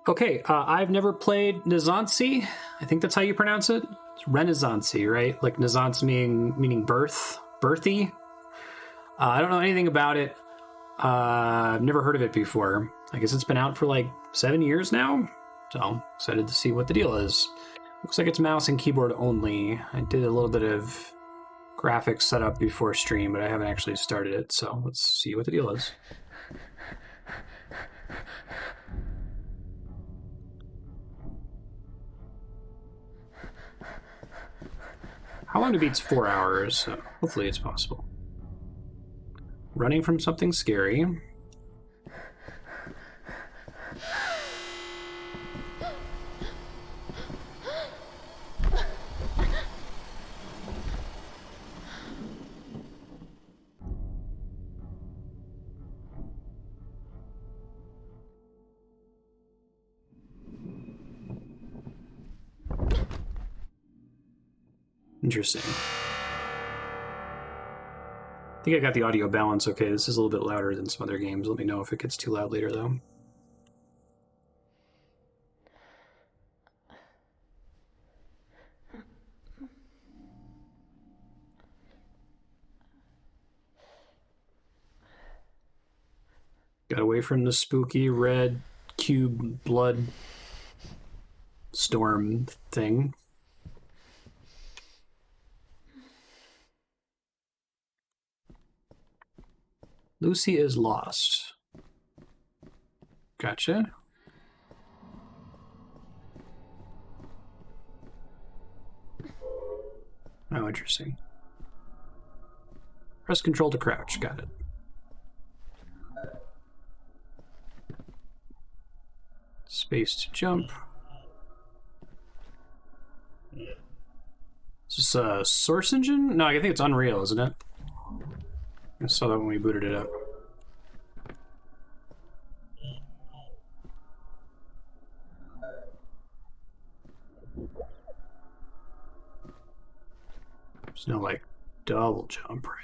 Okay, I've never played NaissanceE. I think that's how you pronounce it. It's RenaissanceE, right? Like Naissance meaning birth, birthy. I don't know anything about it. I've never heard of it before. I guess it's been out for like 7 years now. So excited to see what the deal is. Looks like it's mouse and keyboard only. I did a little bit of graphics setup before stream, but I haven't actually started it. So let's see what the deal is. How long to beat's 4 hours? So hopefully it's possible. Running from something scary. Interesting. I think I got the audio balance okay. This is a little bit louder than some other games. Let me know if it gets too loud later, though. Got away from the spooky red cube blood storm thing. Lucy is lost. Gotcha. Oh, interesting. Press Control to crouch. Got it. Space to jump. Is this a Source Engine? No, I think it's Unreal, isn't it? I saw that when we booted it up. There's no, like, double jump, right?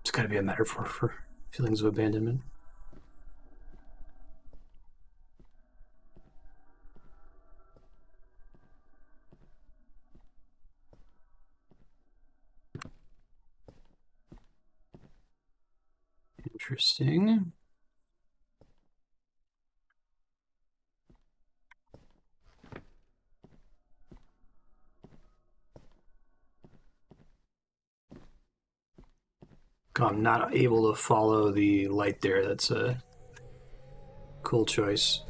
It's gotta be a metaphor for feelings of abandonment. Interesting. I'm not able to follow the light there. That's a cool choice.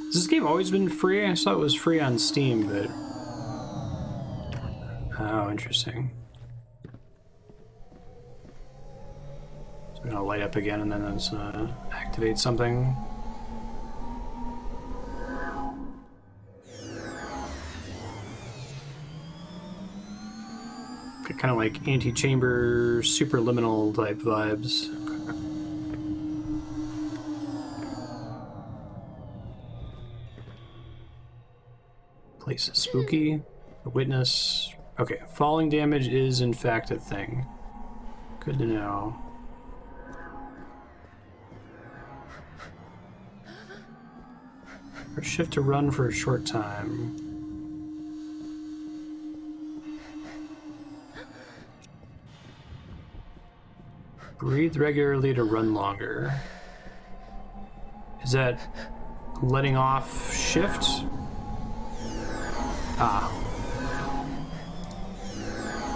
Has this game always been free? I saw it was free on Steam, but... Oh, interesting. So we're gonna light up again and then it's activate something. Kind of like anti-chamber, superliminal type vibes. Place is spooky. A witness. Okay, falling damage is in fact a thing. Good to know. Or shift to run for a short time. Breathe regularly to run longer. Is that letting off shift? Ah.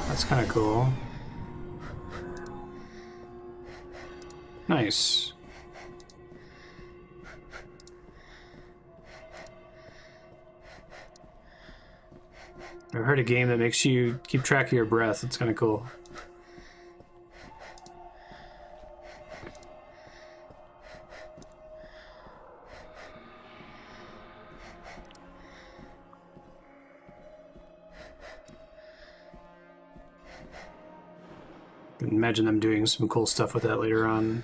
That's kind of cool. Nice. I've heard a game that makes you keep track of your breath. It's kind of cool. can imagine them doing some cool stuff with that later on.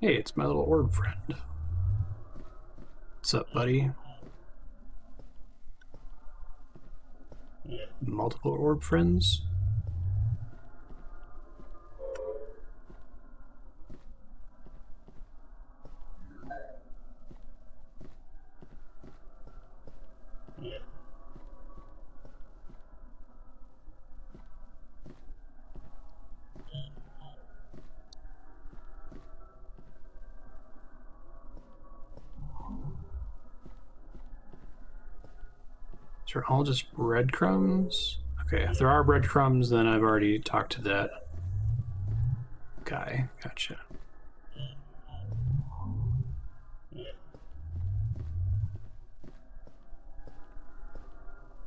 Hey, it's my little orb friend. What's up, buddy? Multiple orb friends? These are all just breadcrumbs? Okay, if there are breadcrumbs, then I've already talked to that guy. Gotcha.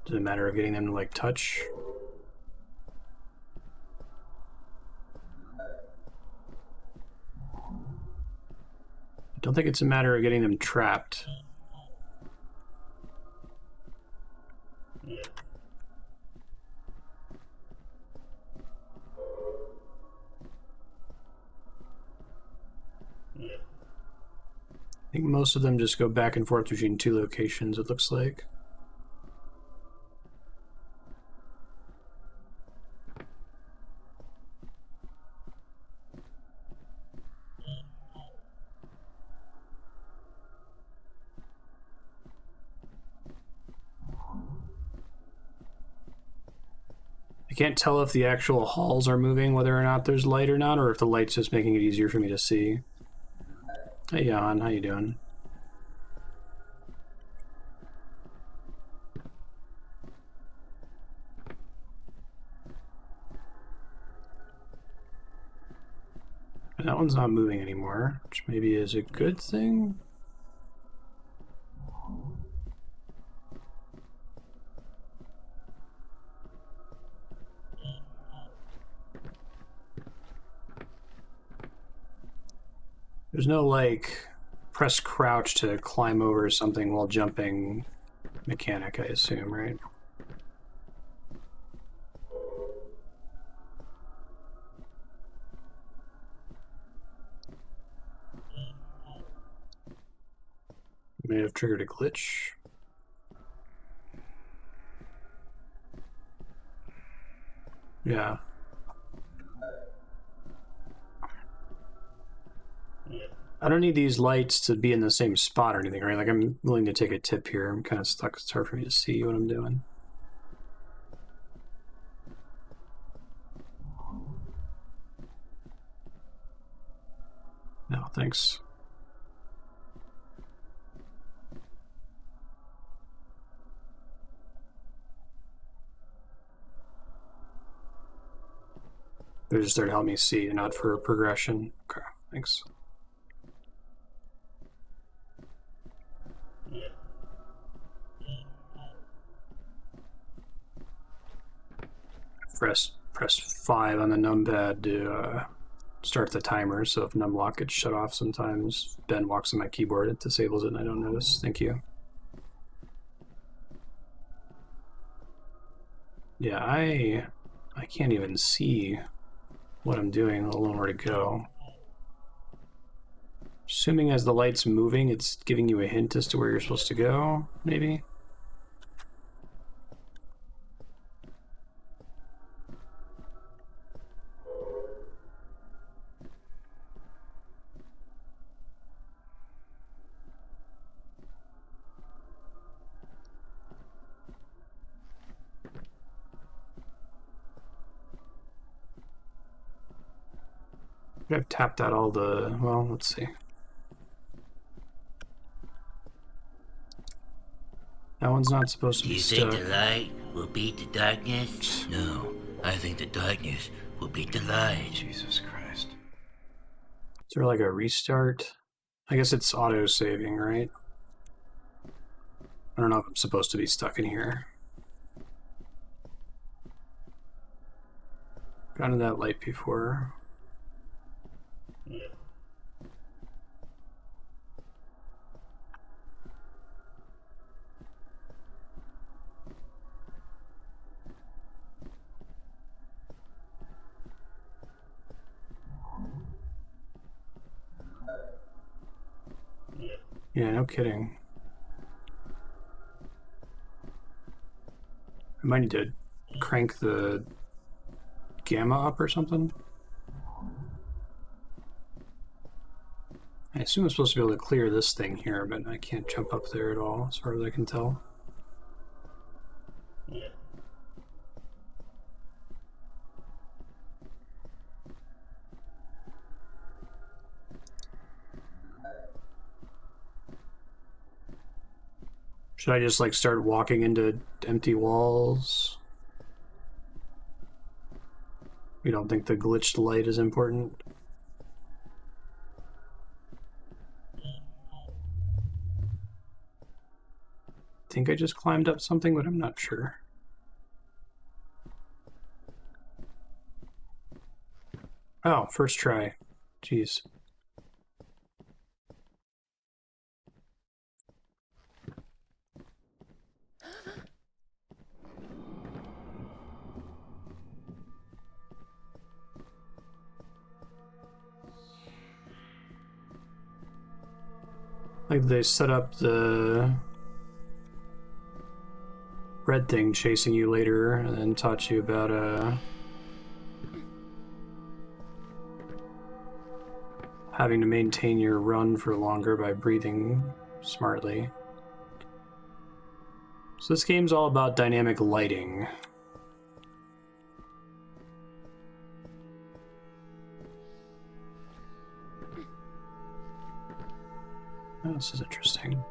Does it matter of getting them to, like, touch? I don't think it's a matter of getting them trapped. I think most of them just go back and forth between two locations, it looks like. I can't tell if the actual halls are moving, whether or not there's light or not, or if the light's just making it easier for me to see. Hey, Jan, how you doing? That one's not moving anymore, which maybe is a good thing. There's no, like, press crouch to climb over something while jumping mechanic, I assume, right? May have triggered a glitch. Yeah. I don't need these lights to be in the same spot or anything, right? Like, I'm willing to take a tip here. I'm kind of stuck. It's hard for me to see what I'm doing. No, thanks. They're just there to help me see, not for progression. Okay, thanks. Press 5 on the numpad to start the timer, so if numlock gets shut off sometimes, Ben walks on my keyboard, it disables it and I don't notice. Thank you. Yeah, I can't even see what I'm doing, let alone where to go. Assuming as the light's moving, it's giving you a hint as to where you're supposed to go, maybe? I've tapped out all the, well, let's see. That one's not supposed to be stuck. Do you think the light will beat the darkness? No, I think the darkness will beat the light. Jesus Christ. Is there like a restart? I guess it's auto-saving, right? I don't know if I'm supposed to be stuck in here. Got into that light before. Yeah, no kidding. I might need to crank the gamma up or something. I assume I'm supposed to be able to clear this thing here, but I can't jump up there at all, as far as I can tell. Should I just like start walking into empty walls? You don't think the glitched light is important? I think I just climbed up something, but I'm not sure. Oh, first try. Jeez. Like they set up the red thing chasing you later and then taught you about having to maintain your run for longer by breathing smartly. So this game's all about dynamic lighting. Oh, this is interesting.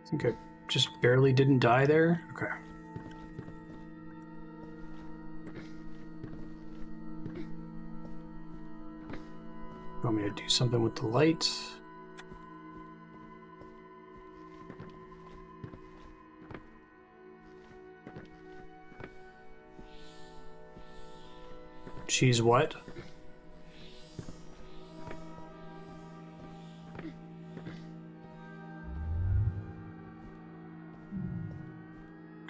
I think I just barely didn't die there. Okay. Want me to do something with the light? She's what?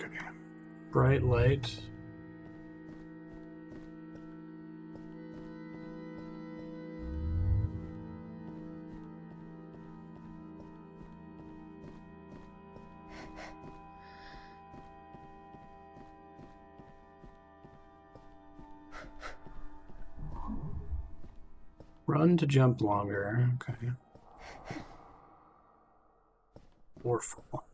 Okay. Bright light. Run to jump longer. Okay. Or fall.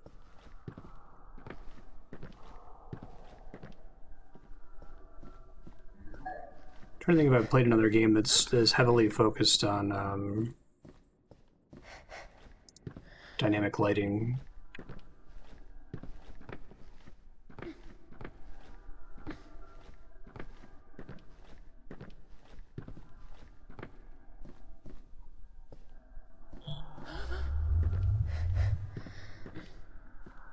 Trying to think if I've played another game that's heavily focused on dynamic lighting.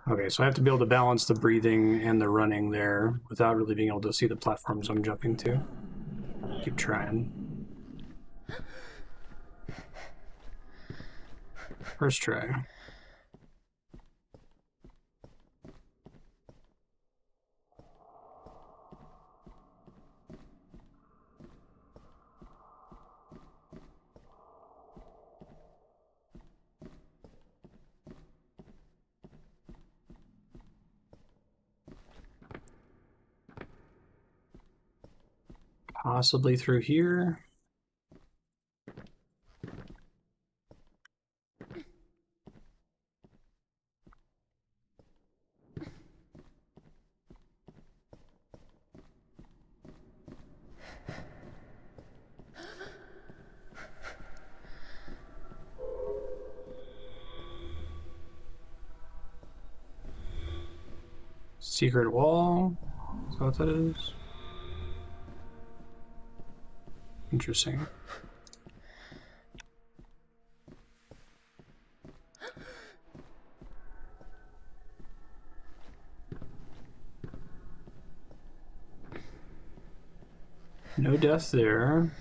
Okay, so I have to be able to balance the breathing and the running there without really being able to see the platforms I'm jumping to. Keep trying. First try. Possibly through here. Secret wall. Is that what that is? Interesting. No death there.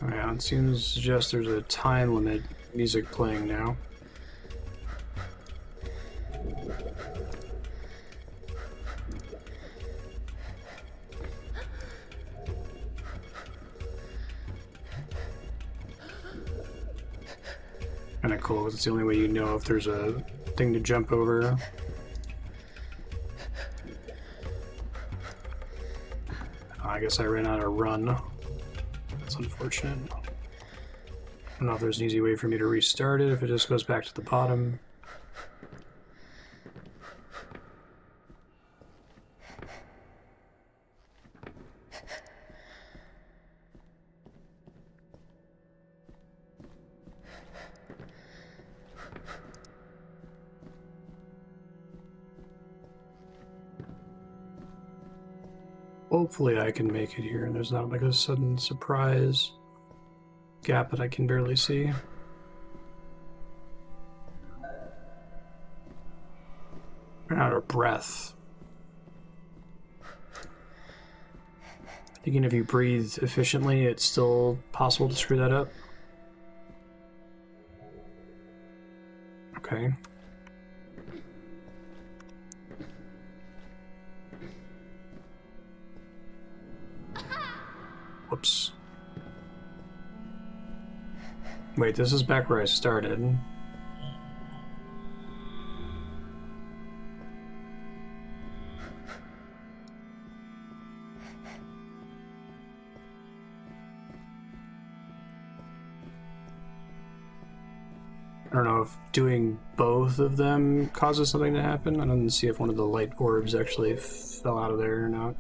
Yeah, it seems to suggest there's a time limit music playing now. Kinda cool, it's the only way you know if there's a thing to jump over. I guess I ran out of run. That's unfortunate. I don't know if there's an easy way for me to restart it, if it just goes back to the bottom. Hopefully I can make it here and there's not like a sudden surprise gap that I can barely see. I'm out of breath. Thinking if you breathe efficiently, it's still possible to screw that up. Okay. Whoops. Wait, this is back where I started. I don't know if doing both of them causes something to happen. I don't see if one of the light orbs actually fell out of there or not.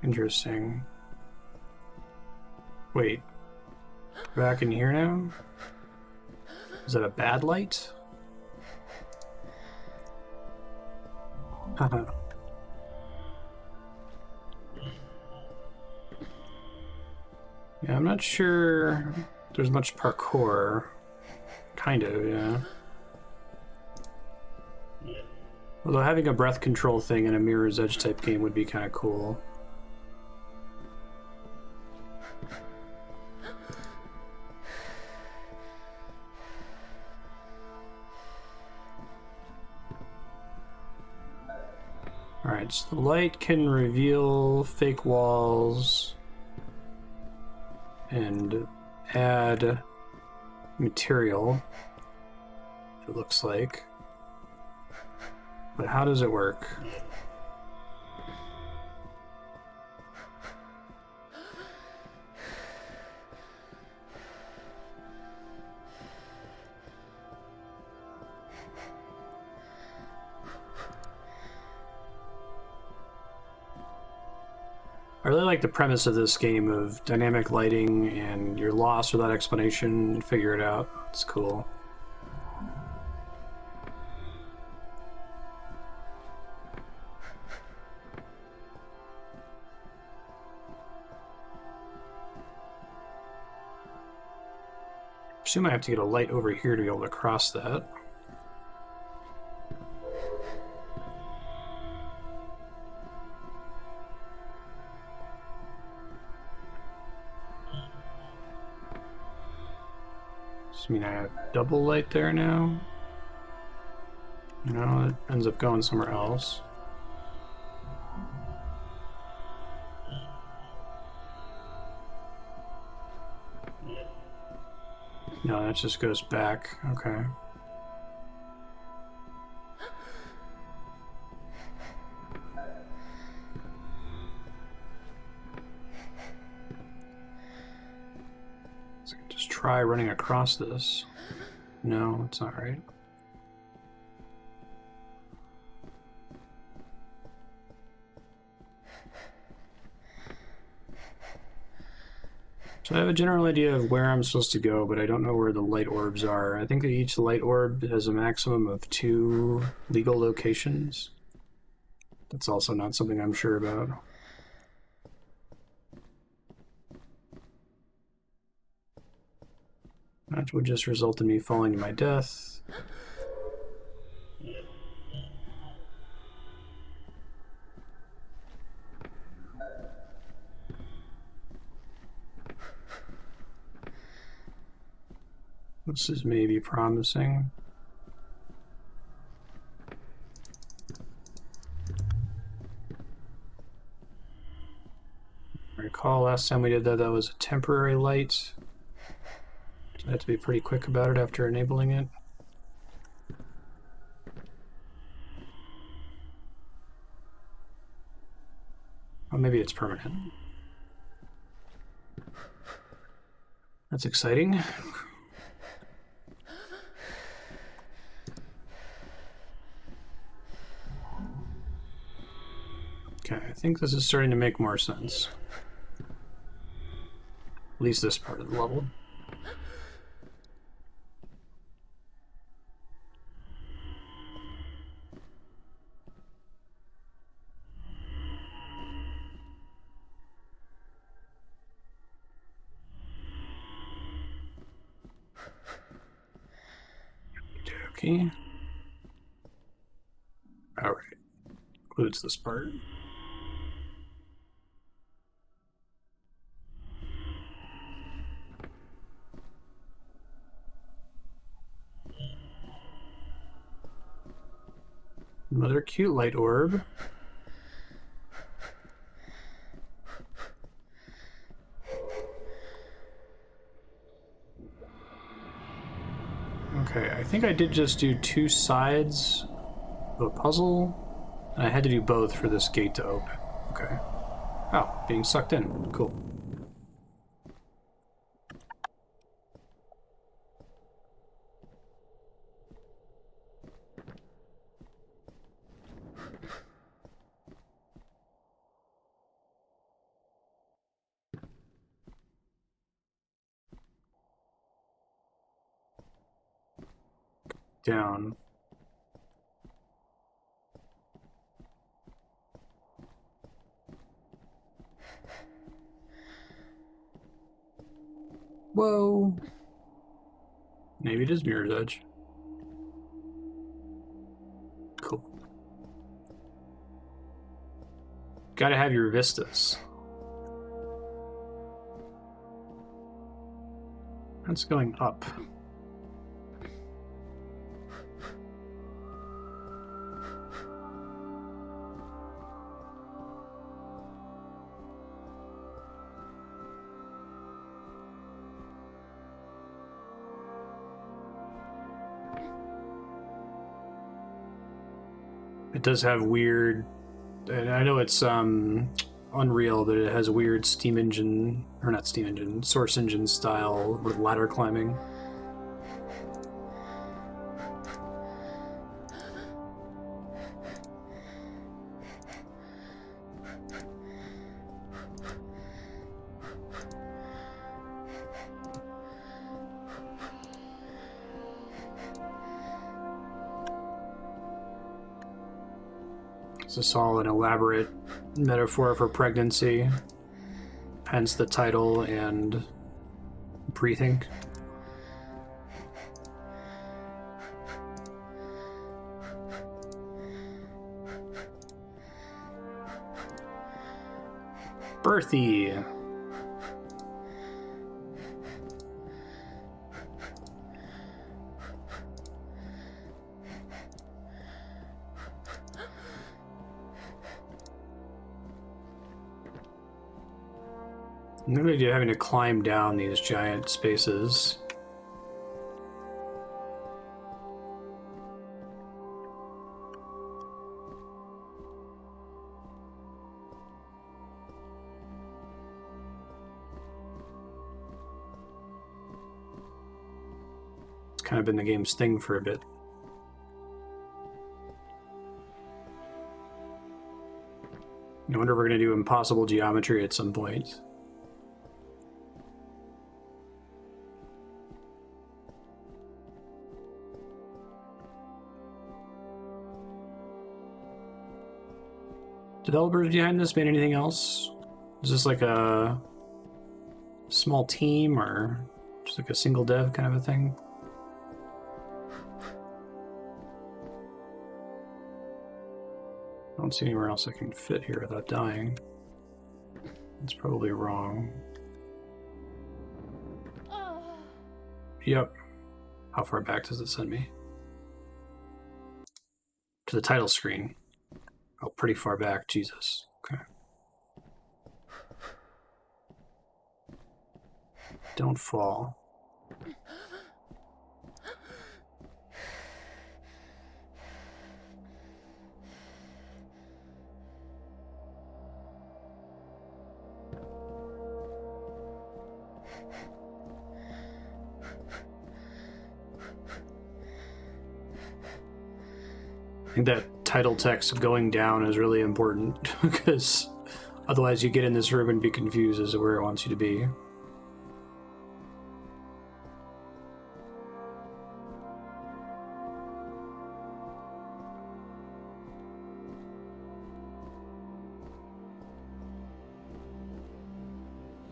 Interesting. Wait. Back in here now? Is that a bad light? Haha. Yeah, I'm not sure there's much parkour. Kind of, yeah. Although having a breath control thing in a Mirror's Edge type game would be kind of cool. Alright, so the light can reveal fake walls and add material, it looks like. But how does it work? I really like the premise of this game of dynamic lighting and you're lost without explanation, figure it out. It's cool. I assume I have to get a light over here to be able to cross that. Does mean I have double light there now? No, it ends up going somewhere else. No, that just goes back. Okay. So I can just try running across this. No, it's not right. So I have a general idea of where I'm supposed to go, but I don't know where the light orbs are. I think that each light orb has a maximum of 2 legal locations. That's also not something I'm sure about. That would just result in me falling to my death. This is maybe promising. I recall last time we did that, that was a temporary light. I have to be pretty quick about it after enabling it. Oh, maybe it's permanent. That's exciting. Okay, I think this is starting to make more sense. At least this part of the level. Okay. Alright. Includes this part. Another cute light orb. Okay, I think I did just do 2 sides of a puzzle, and I had to do both for this gate to open. Okay. Oh, being sucked in. Cool. Down. Whoa. Maybe it is Mirror's Edge. Cool. Gotta have your vistas. That's going up. It does have weird, and I know it's Unreal, but it has weird steam engine, or not steam engine, source engine style with ladder climbing. This is all an elaborate metaphor for pregnancy, hence the title and breathing. Birthy. No idea having to climb down these giant spaces. It's kind of been the game's thing for a bit. I wonder if we're going to do impossible geometry at some point. developers behind this made anything else? Is this like a small team or just like a single dev kind of a thing? I don't see anywhere else I can fit here without dying. That's probably wrong. Yep. How far back does it send me? To the title screen. Oh, pretty far back. Jesus. Okay. Don't fall. I think that title text going down is really important because otherwise you get in this room and be confused as to where it wants you to be.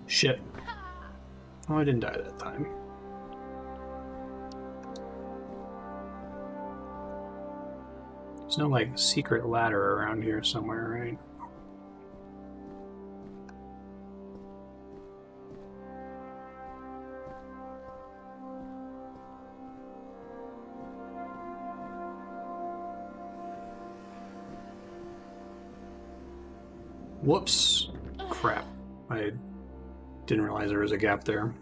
Shit. Oh, I didn't die that time. There's no, like, secret ladder around here somewhere, right? Whoops. Crap. I didn't realize there was a gap there.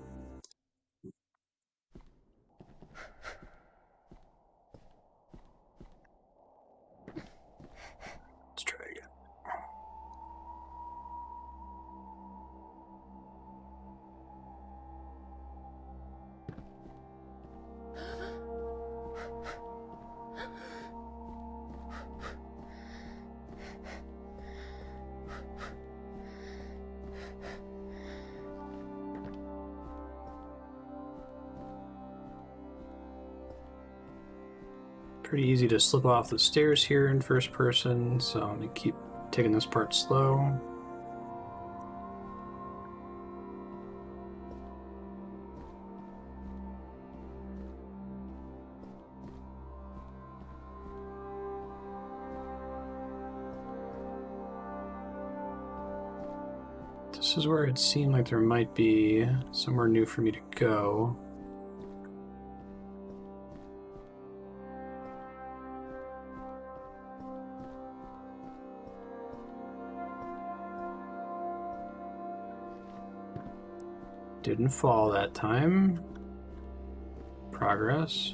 Let's try again. Pretty easy to slip off the stairs here in first person, so I'm gonna keep taking this part slow. This is where it seemed like there might be somewhere new for me to go. Didn't fall that time. Progress.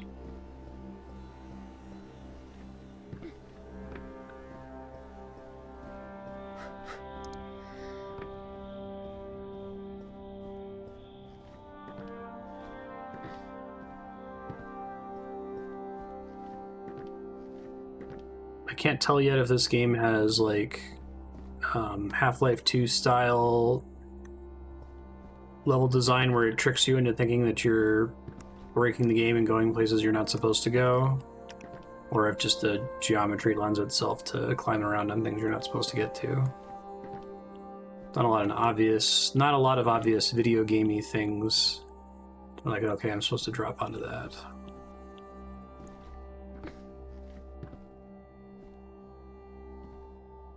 I can't tell yet if this game has like Half-Life 2 style level design where it tricks you into thinking that you're breaking the game and going places you're not supposed to go, or if just the geometry lends itself to climbing around on things you're not supposed to get to. Not a lot of obvious video gamey things. Like, okay, I'm supposed to drop onto that.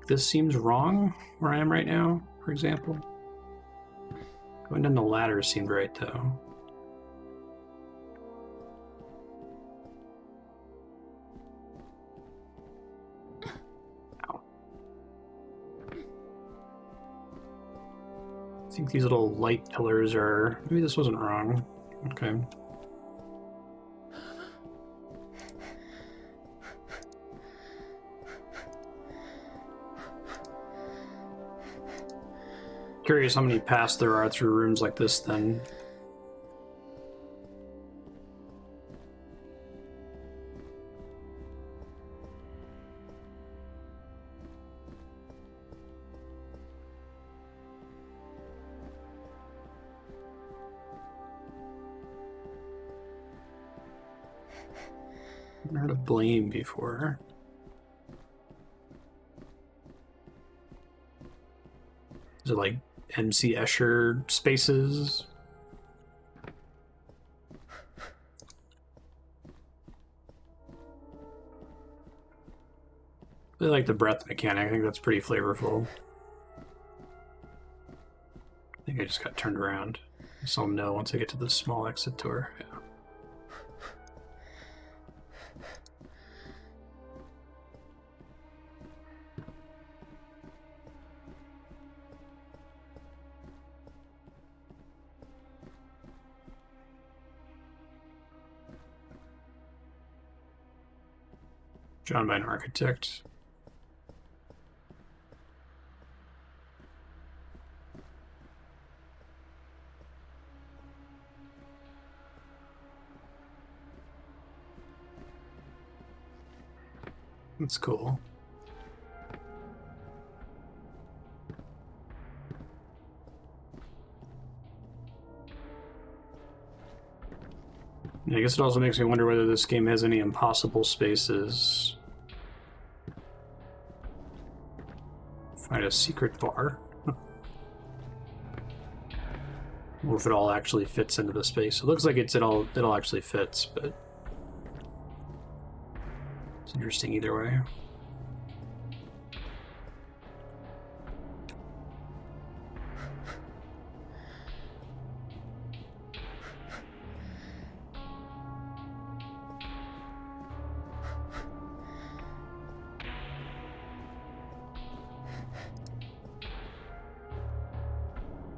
This seems wrong where I am right now, for example. Going down the ladder seemed right, though. Ow. I think these little light pillars are... Maybe this wasn't wrong. Okay. Curious how many paths there are through rooms like this, then. I've heard of blame before. Is it like MC Escher spaces? I really like the breath mechanic. I think that's pretty flavorful. I think I just got turned around. So I'll know once I get to the small exit door. Yeah. Drawn by an architect. That's cool. I guess it also makes me wonder whether this game has any impossible spaces. Find a secret bar. Or if it all actually fits into the space. It looks like it all actually fits, but it's interesting either way.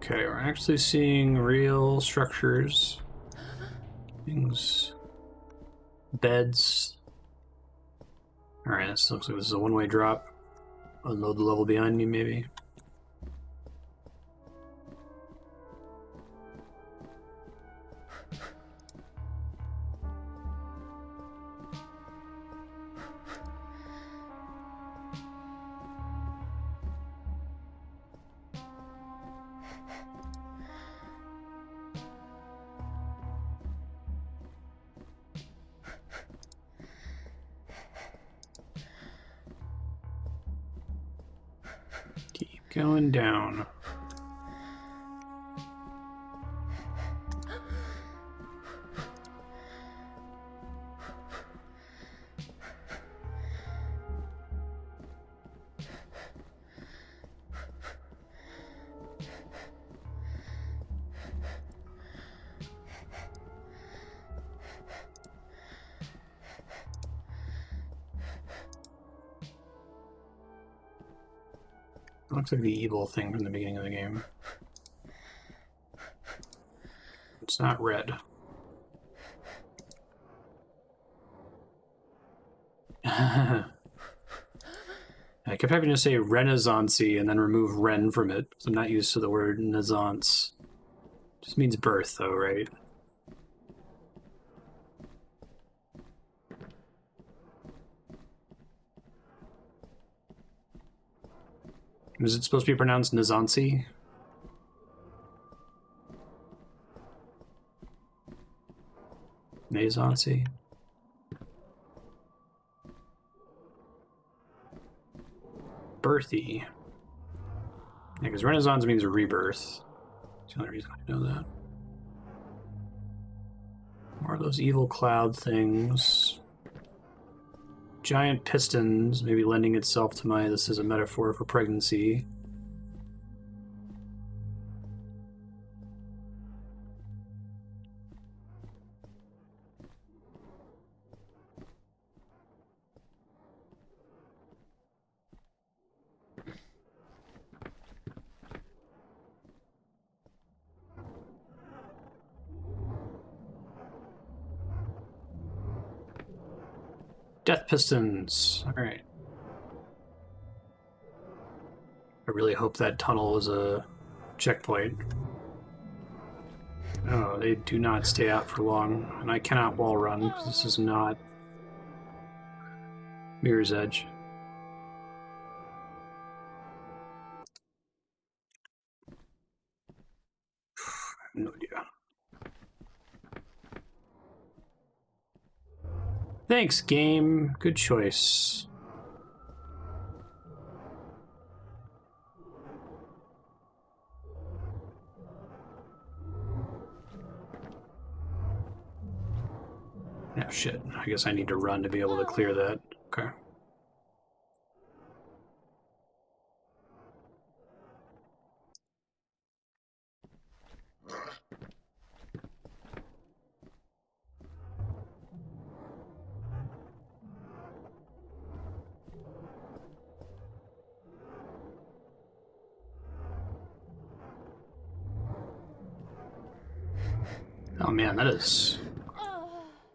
Okay, we're actually seeing real structures. Things. Beds. Alright, this looks like this is a one-way drop. Unload the level behind me, maybe. Keep going down. Looks like the evil thing from the beginning of the game. It's not red. I kept having to say NaissanceE and then remove Ren from it, because I'm not used to the word Naissance. Just means birth, though, right? Is it supposed to be pronounced NaissanceE? NaissanceE? Birthy. Yeah, because Renaissance means a rebirth. That's the only reason I know that. More of those evil cloud things. Giant pistons, maybe lending itself to my this is a metaphor for pregnancy. Death pistons. All right. I really hope that tunnel is a checkpoint. Oh, they do not stay out for long, and I cannot wall run because this is not Mirror's Edge. I have no idea. Thanks, game. Good choice. Oh shit, I guess I need to run to be able to clear that. Okay. Oh man, that is...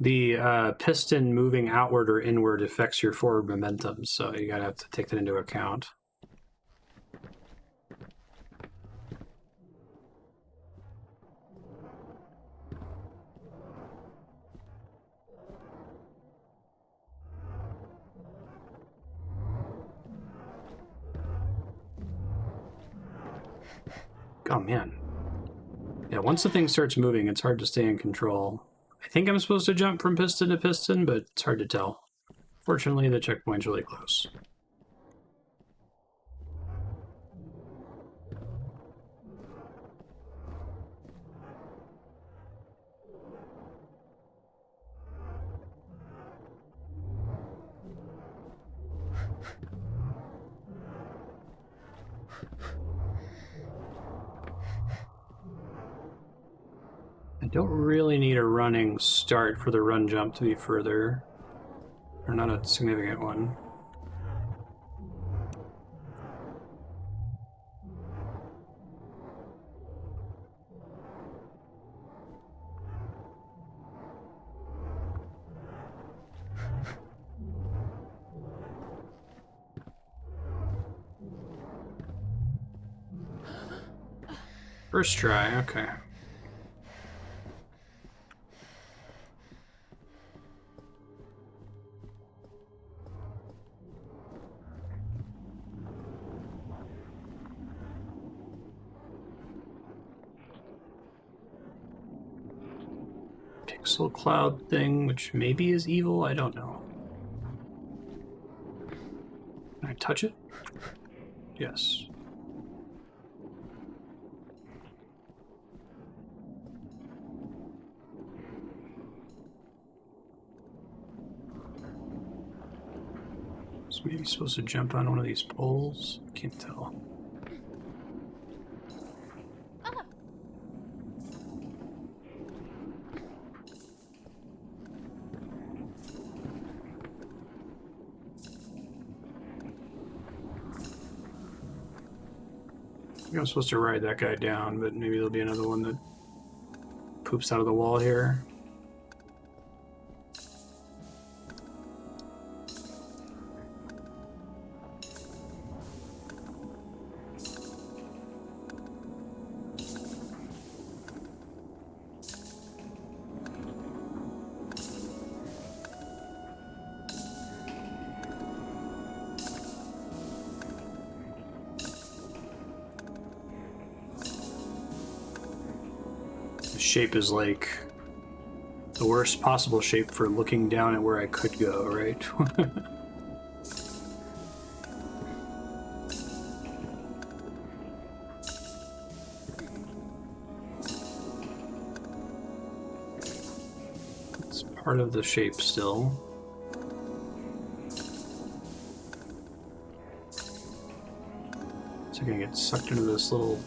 The piston moving outward or inward affects your forward momentum, so you gotta have to take that into account. Oh man. Yeah, once the thing starts moving, it's hard to stay in control. I think I'm supposed to jump from piston to piston, but it's hard to tell. Fortunately, the checkpoint's really close. I don't really need a running start for the run jump to be further. Or not a significant one. First try, okay. Pixel cloud thing, which maybe is evil, I don't know. Can I touch it? Yes. So maybe supposed to jump on one of these poles? Can't tell. I think I'm supposed to ride that guy down, but maybe there'll be another one that poops out of the wall here. Shape is like the worst possible shape for looking down at where I could go, right? It's part of the shape still. So I'm gonna get sucked into this little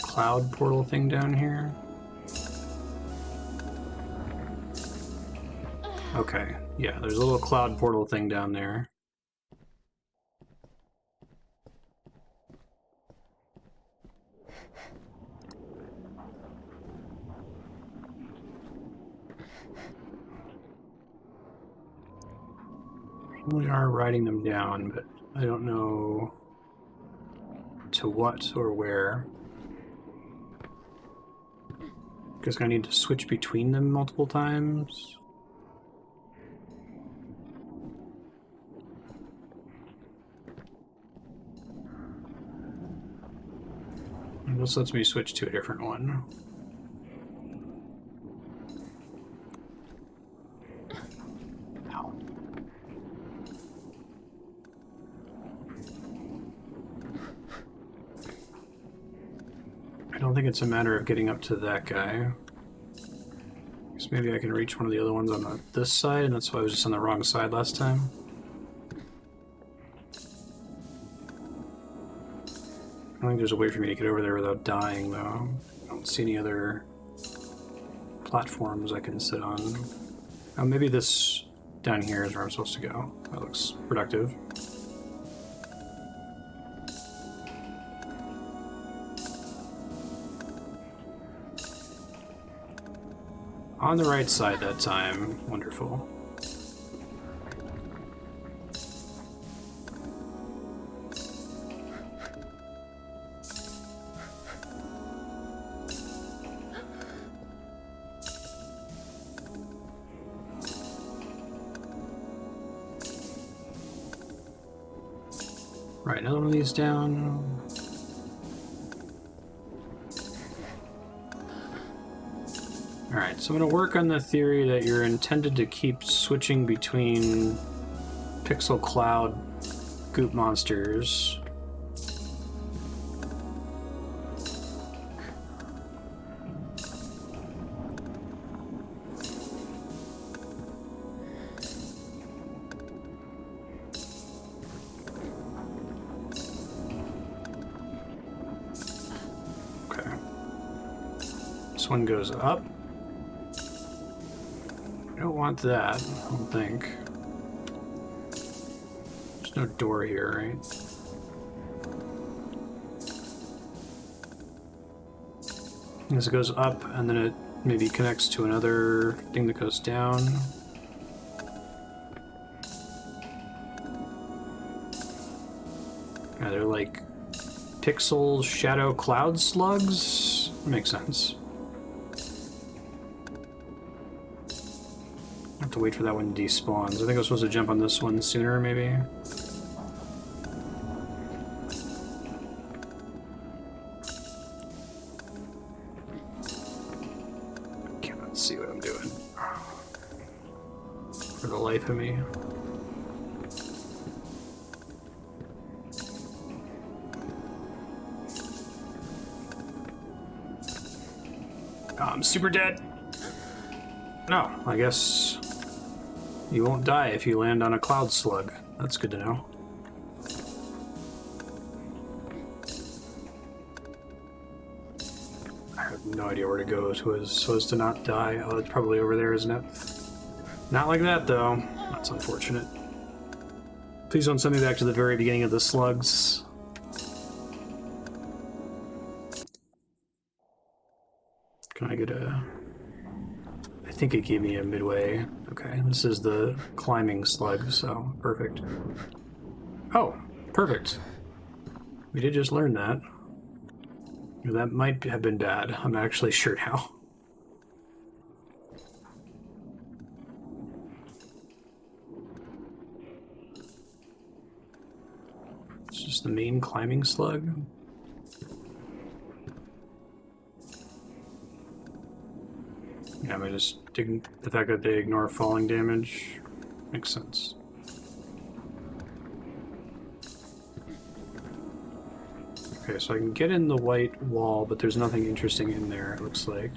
cloud portal thing down here. Okay, yeah, there's a little cloud portal thing down there. We are riding them down, but I don't know to what or where. Guess I need to switch between them multiple times. And this lets me switch to a different one. Ow. I don't think it's a matter of getting up to that guy. So maybe I can reach one of the other ones on this side, and that's why I was just on the wrong side last time. I don't think there's a way for me to get over there without dying, though. I don't see any other platforms I can sit on. Oh, maybe this down here is where I'm supposed to go. That looks productive. On the right side that time. Wonderful. Right, another one of these down. Alright, so I'm going to work on the theory that you're intended to keep switching between pixel cloud goop monsters. Okay. This one goes up. I don't want that, I don't think. There's no door here, right? This goes up, and then it maybe connects to another thing that goes down. Yeah, they're like pixel shadow cloud slugs? Makes sense. I have to wait for that one despawns. I think I was supposed to jump on this one sooner, maybe. Cannot see what I'm doing. For the life of me. I'm super dead. No, I guess you won't die if you land on a cloud slug. That's good to know. I have no idea where to go so as to not die. Oh, it's probably over there, isn't it? Not like that, though. That's unfortunate. Please don't send me back to the very beginning of the slugs. Can I get a... I think it gave me a midway. Okay, this is the climbing slug, so perfect. Oh, perfect. We did just learn that. That might have been bad. I'm not actually sure now. It's just the main climbing slug. Yeah, I just dig the fact that they ignore falling damage makes sense. Okay, so I can get in the white wall, but there's nothing interesting in there, it looks like.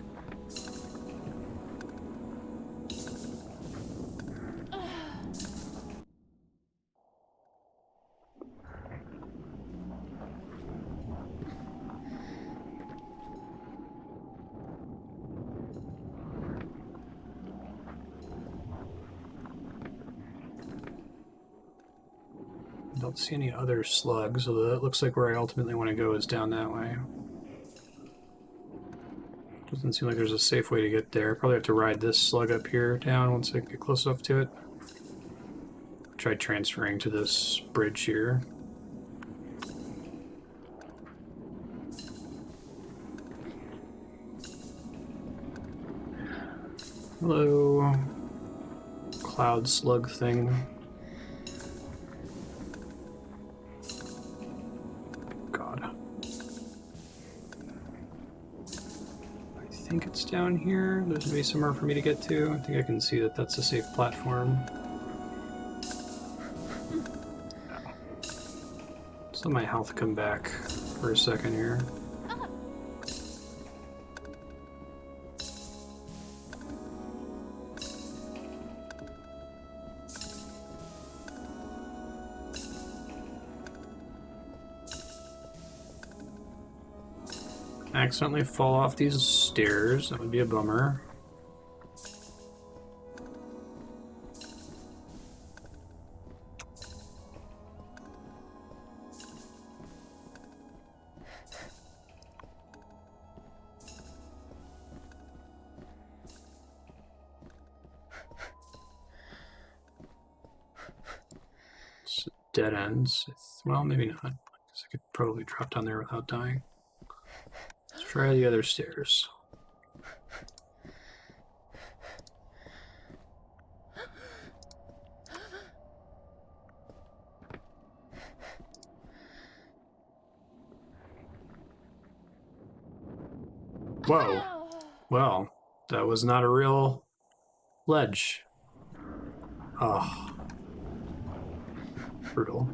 Don't see any other slugs, although it looks like where I ultimately want to go is down that way. Doesn't seem like there's a safe way to get there. Probably have to ride this slug up here down once I get close enough to it. Try transferring to this bridge here. Hello, cloud slug thing. I think it's down here. There's maybe somewhere for me to get to. I think I can see that that's a safe platform. Just let my health come back for a second here. accidentally fall off these stairs. That would be a bummer. Dead ends. Well, maybe not. I guess I could probably drop down there without dying. Let's try the other stairs. Whoa. Well, that was not a real ledge. Oh. Brutal.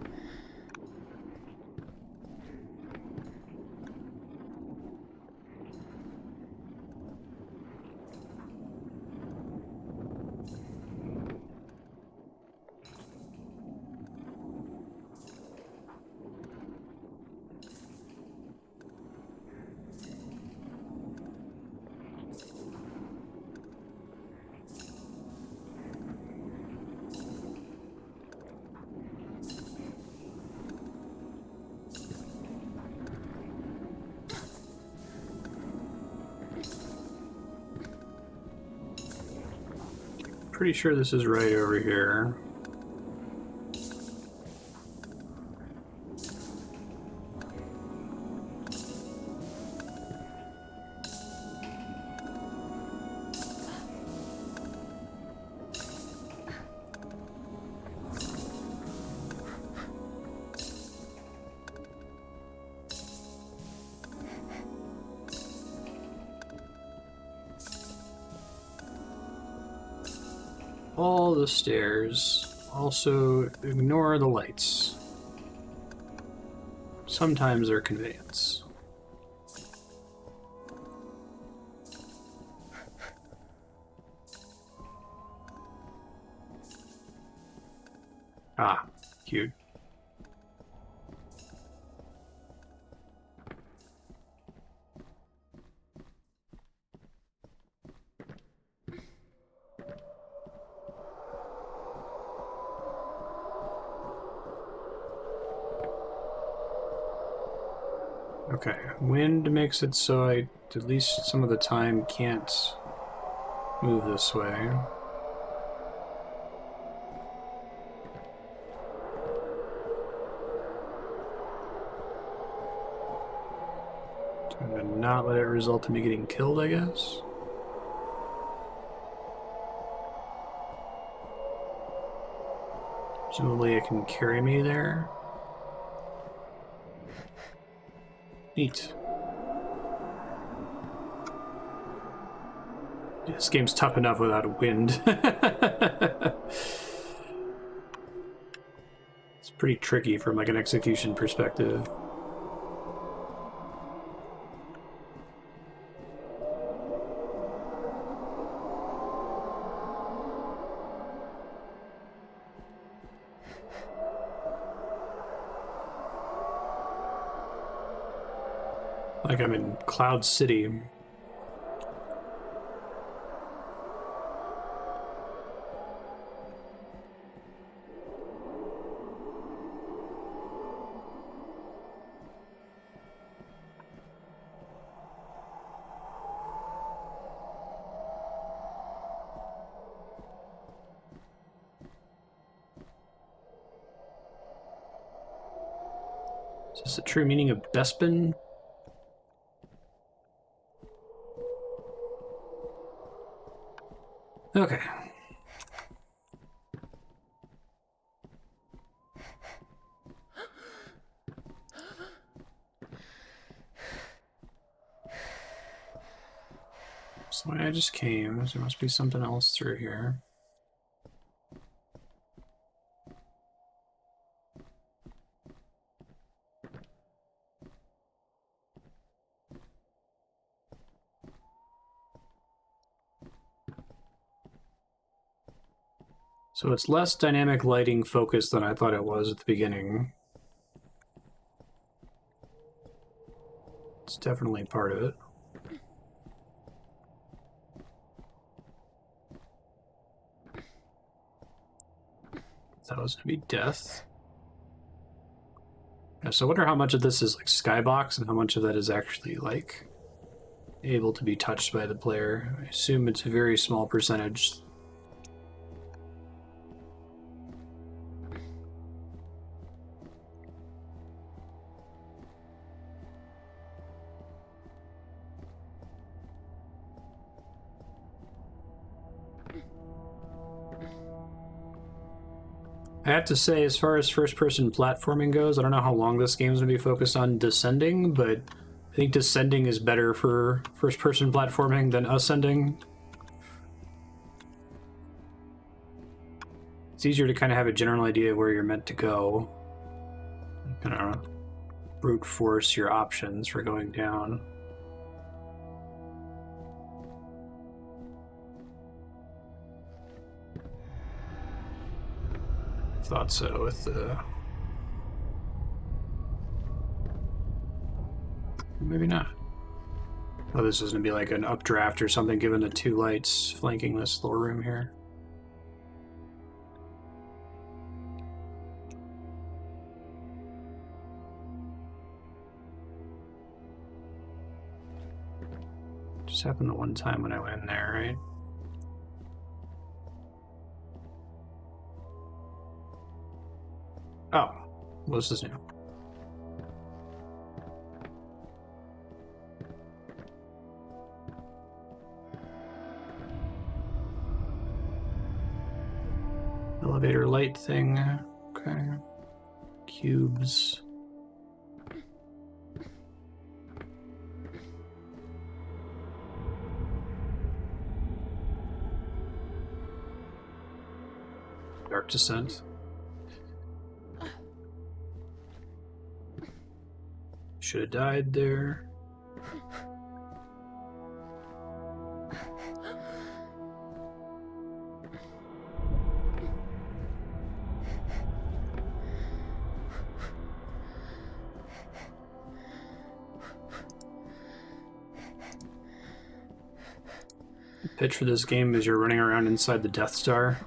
Pretty sure this is right over here. All the stairs. Also, ignore the lights. Sometimes they're conveyance. Ah, cute. Okay, wind makes it so I, at least some of the time, can't move this way. I'm gonna not let it result in me getting killed, I guess. Presumably it can carry me there. Neat. This game's tough enough without wind. It's pretty tricky from like an execution perspective. Like I'm in Cloud City. Is this the true meaning of Bespin? Okay. So I just came. There must be something else through here. So it's less dynamic lighting focused than I thought it was at the beginning. It's definitely part of it. That was gonna be death. Yeah, so I wonder how much of this is like skybox and how much of that is actually like able to be touched by the player. I assume it's a very small percentage. I have to say, as far as first-person platforming goes, I don't know how long this game's going to be focused on descending, but I think descending is better for first-person platforming than ascending. It's easier to kind of have a general idea of where you're meant to go. Kind of brute force your options for going down. Thought so with the... Maybe not. Oh, this is going to be like an updraft or something given the two lights flanking this little room here. Just happened the one time when I went in there, right? Oh, well, this is new. Elevator light thing. Okay. Cubes. Dark descent. Should have died there. The pitch for this game is you're running around inside the Death Star.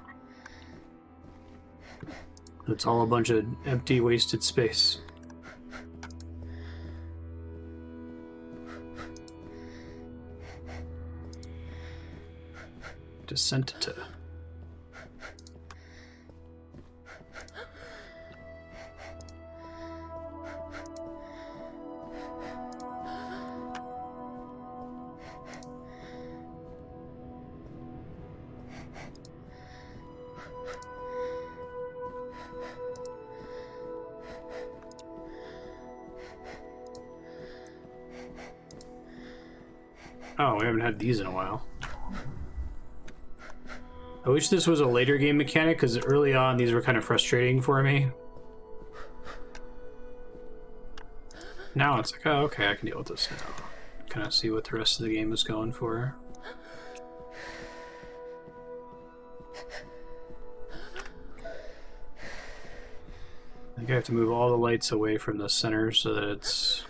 It's all a bunch of empty, wasted space. Descent to... Oh, we haven't had these in a while. I wish this was a later game mechanic, because early on these were kind of frustrating for me. Now it's like, oh, okay, I can deal with this now. Kind of see what the rest of the game is going for. I think I have to move all the lights away from the center so that it's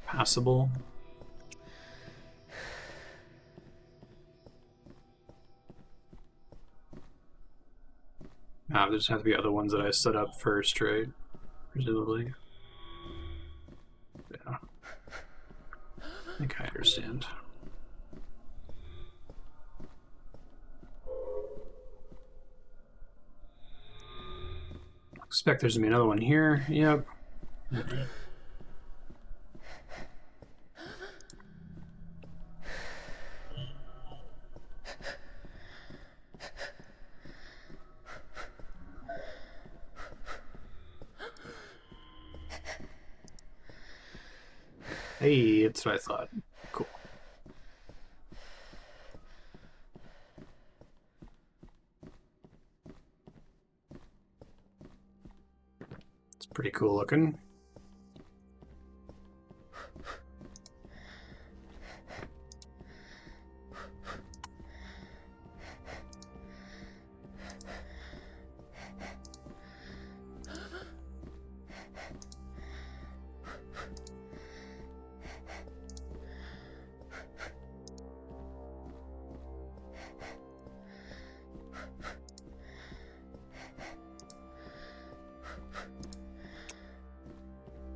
passable. There just have to be other ones that I set up first, right? Presumably. Yeah. I think I understand. Expect there's gonna be another one here. Yep. Hey, that's what I thought. Cool. It's pretty cool looking.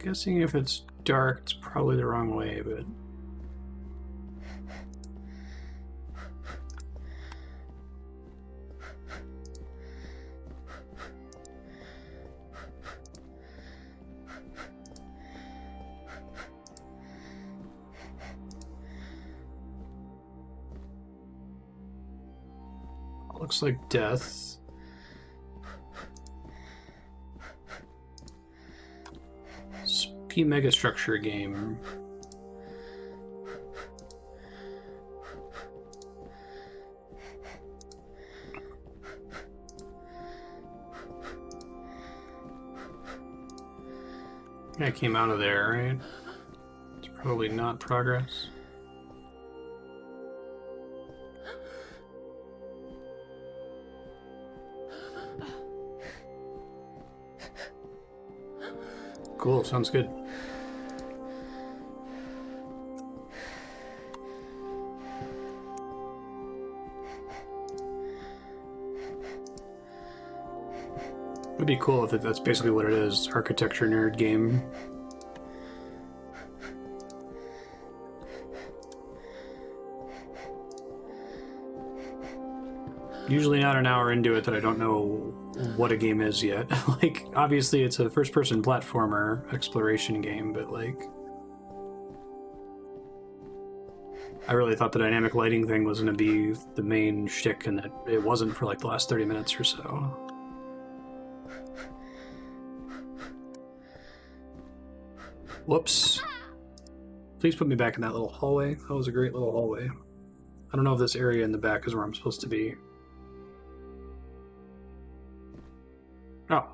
guessing if it's dark, it's probably the wrong way, but... Looks like death. Spooky megastructure game. I came out of there, right? It's probably not progress. Cool, sounds good. It'd be cool if that's basically what it is, architecture nerd game. Usually not an hour into it that I don't know what a game is yet. Like, obviously it's a first-person platformer exploration game, but like... I really thought the dynamic lighting thing was going to be the main shtick, and that it wasn't for like the last 30 minutes or so. Whoops. Please put me back in that little hallway. That was a great little hallway. I don't know if this area in the back is where I'm supposed to be. Oh.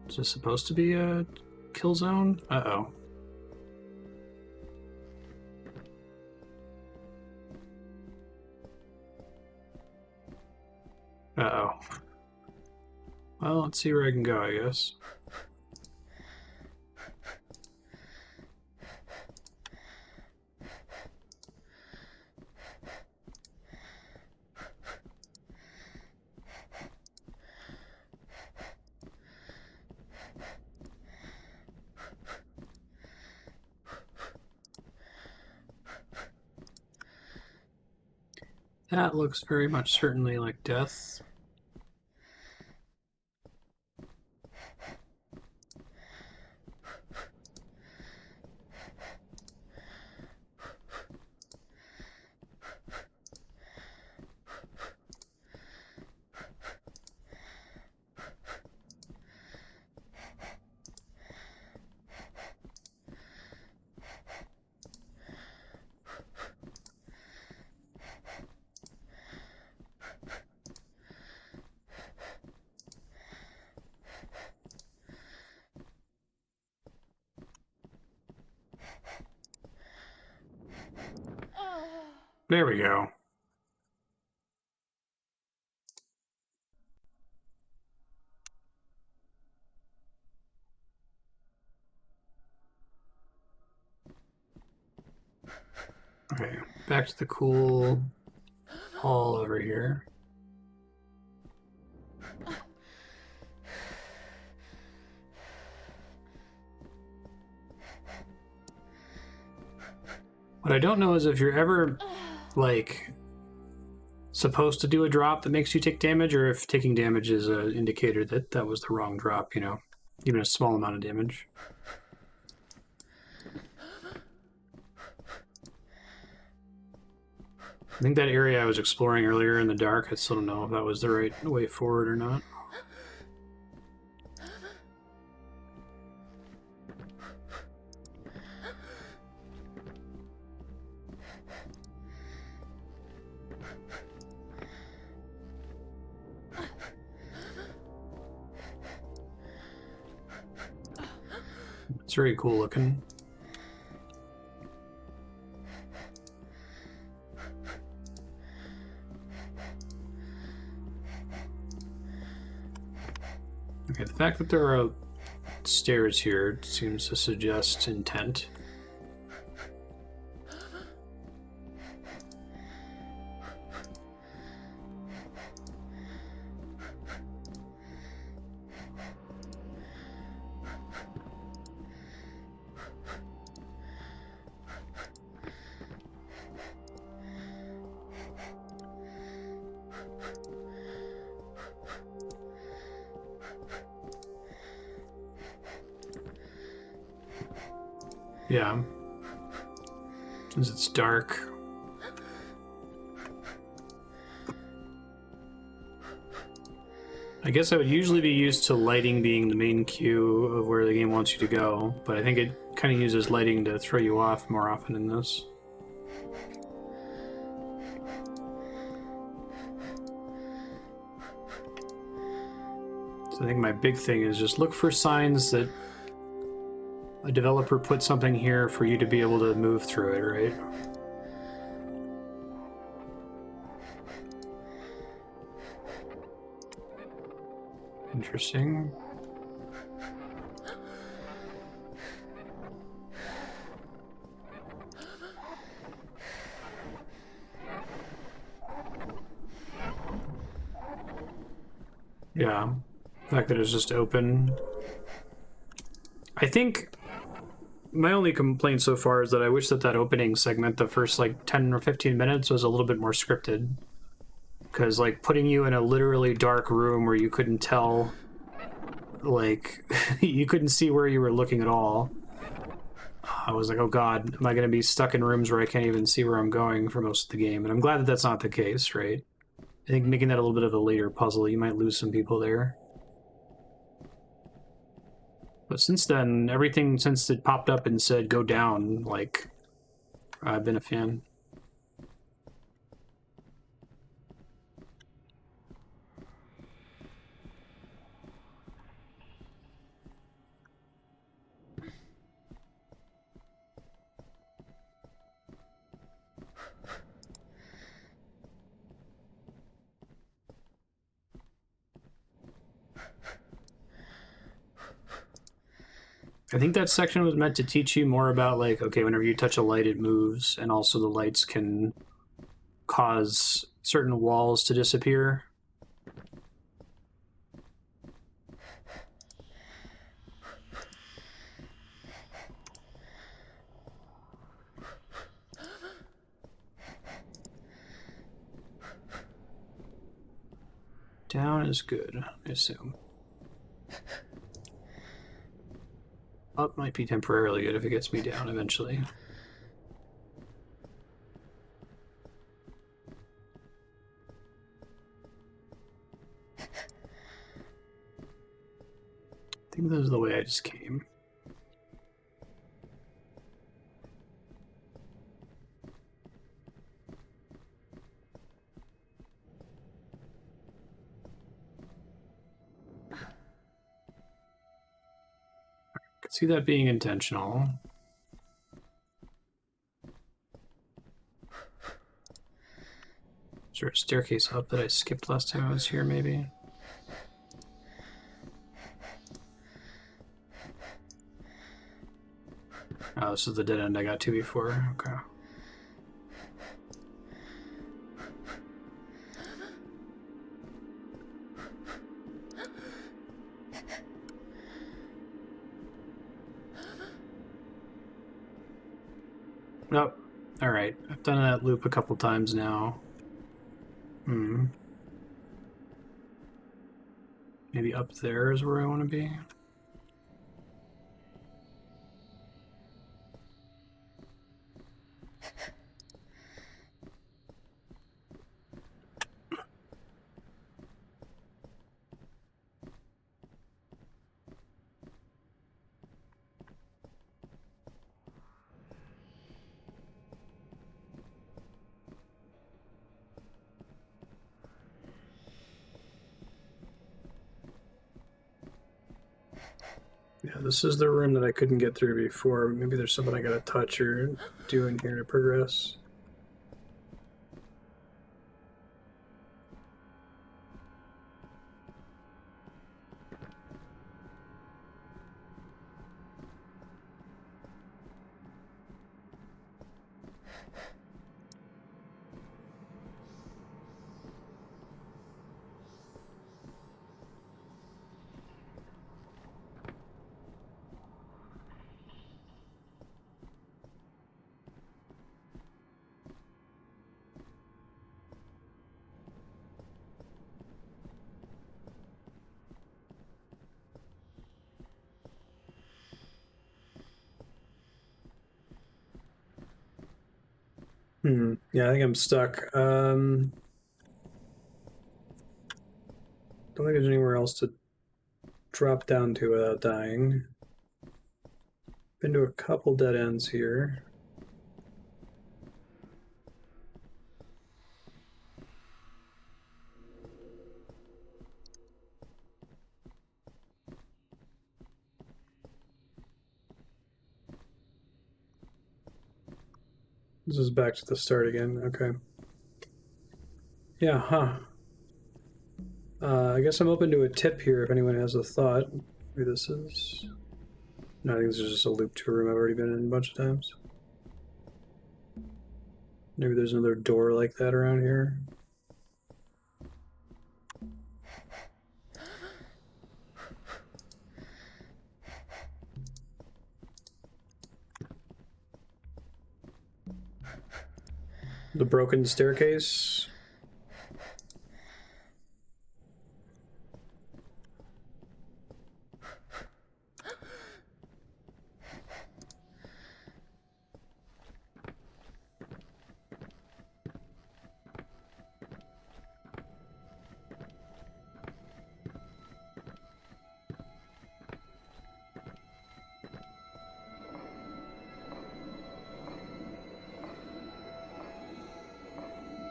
Is this supposed to be a kill zone? Uh-oh. Uh-oh. Well, let's see where I can go, I guess. That looks very much certainly like death. There we go. Okay, back to the cool hall over here. What I don't know is if you're ever, like, supposed to do a drop that makes you take damage, or if taking damage is an indicator that that was the wrong drop, you know, even a small amount of damage. I think that area I was exploring earlier in the dark, I still don't know if that was the right way forward or not. It's very cool looking. Okay, the fact that there are stairs here seems to suggest intent. Yeah. Since it's dark. I guess I would usually be used to lighting being the main cue of where the game wants you to go, but I think it kind of uses lighting to throw you off more often in this. So I think my big thing is just look for signs that a developer put something here for you to be able to move through it, right? Interesting. Yeah, the fact that it's just open. I think my only complaint so far is that I wish that opening segment, the first like 10 or 15 minutes, was a little bit more scripted. Because like putting you in a literally dark room where you couldn't tell, like, you couldn't see where you were looking at all. I was like, oh god, am I going to be stuck in rooms where I can't even see where I'm going for most of the game? And I'm glad that that's not the case, right? I think making that a little bit of a later puzzle, you might lose some people there. But since then, everything since it popped up and said go down, like, I've been a fan. I think that section was meant to teach you more about, like, okay, whenever you touch a light, it moves, and also the lights can cause certain walls to disappear. Down is good, I assume. Up might be temporarily good if it gets me down eventually. I think this is the way I just came. Could see that being intentional. Is there a staircase up that I skipped last time I was here, maybe? Oh, this is the dead end I got to before. Okay. Nope. Alright. I've done that loop a couple times now. Maybe up there is where I want to be. Yeah, this is the room that I couldn't get through before. Maybe there's something I gotta touch or do in here to progress. Yeah, I think I'm stuck. Don't think there's anywhere else to drop down to without dying. Been to a couple dead ends here. This is back to the start again. Okay. Yeah, huh. I guess I'm open to a tip here if anyone has a thought. Maybe this is... No, I think this is just a loop to a room I've already been in a bunch of times. Maybe there's another door like that around here. The broken staircase.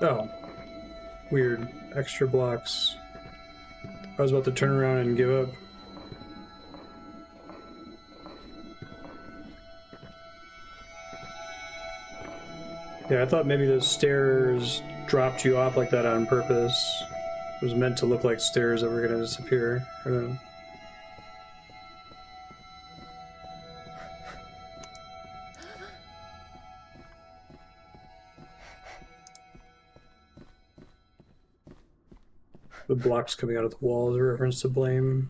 Oh. Weird. Extra blocks. I was about to turn around and give up. Yeah, I thought maybe those stairs dropped you off like that on purpose. It was meant to look like stairs that were going to disappear. The blocks coming out of the wall is a reference to blame.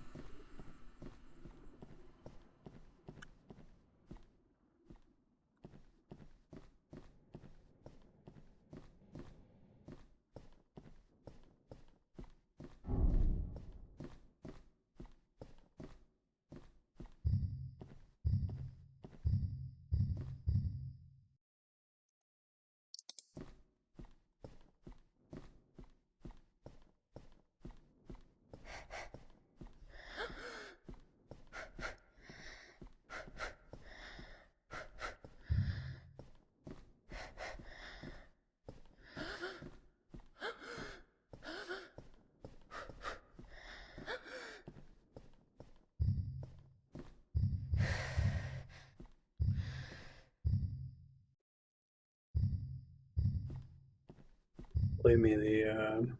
Play me the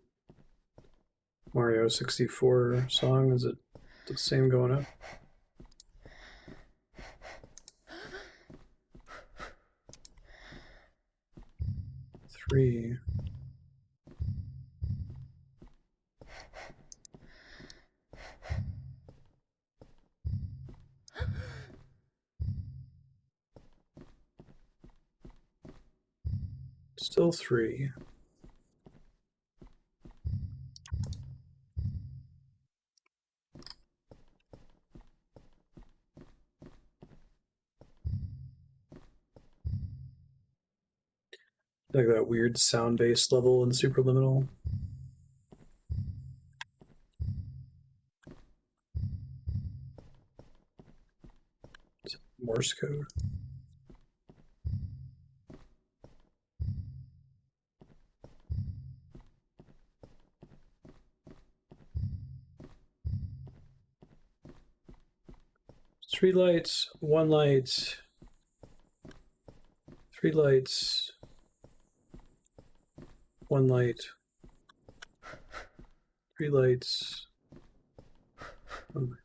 Mario 64 song. Is it the same going up? Three. Still three. Like that weird sound-based level in Superliminal. Morse code. Three lights, one light, three lights, one light, three lights, one light.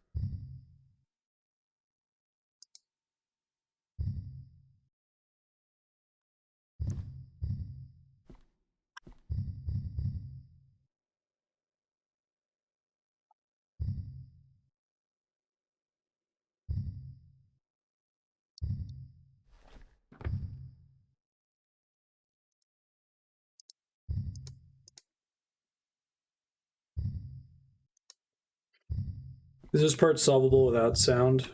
Is this part solvable without sound?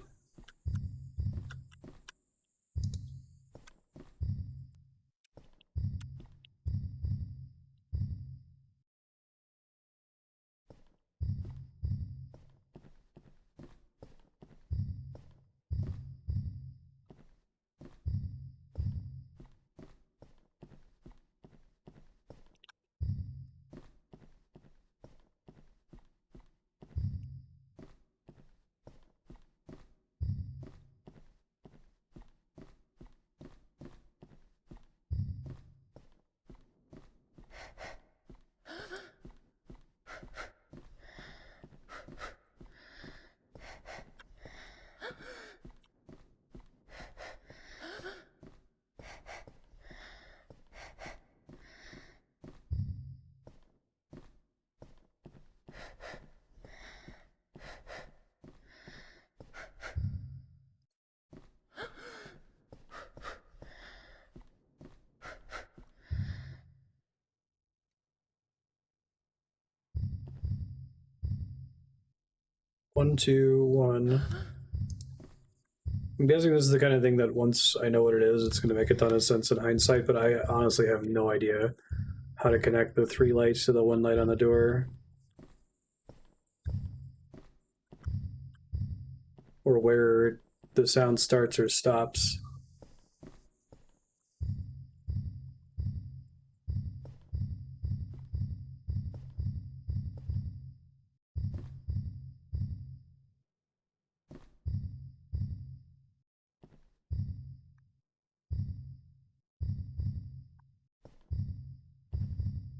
1, 2, 1. I'm guessing this is the kind of thing that once I know what it is, it's going to make a ton of sense in hindsight, but I honestly have no idea how to connect the 3 lights to the 1 light on the door. Or where the sound starts or stops.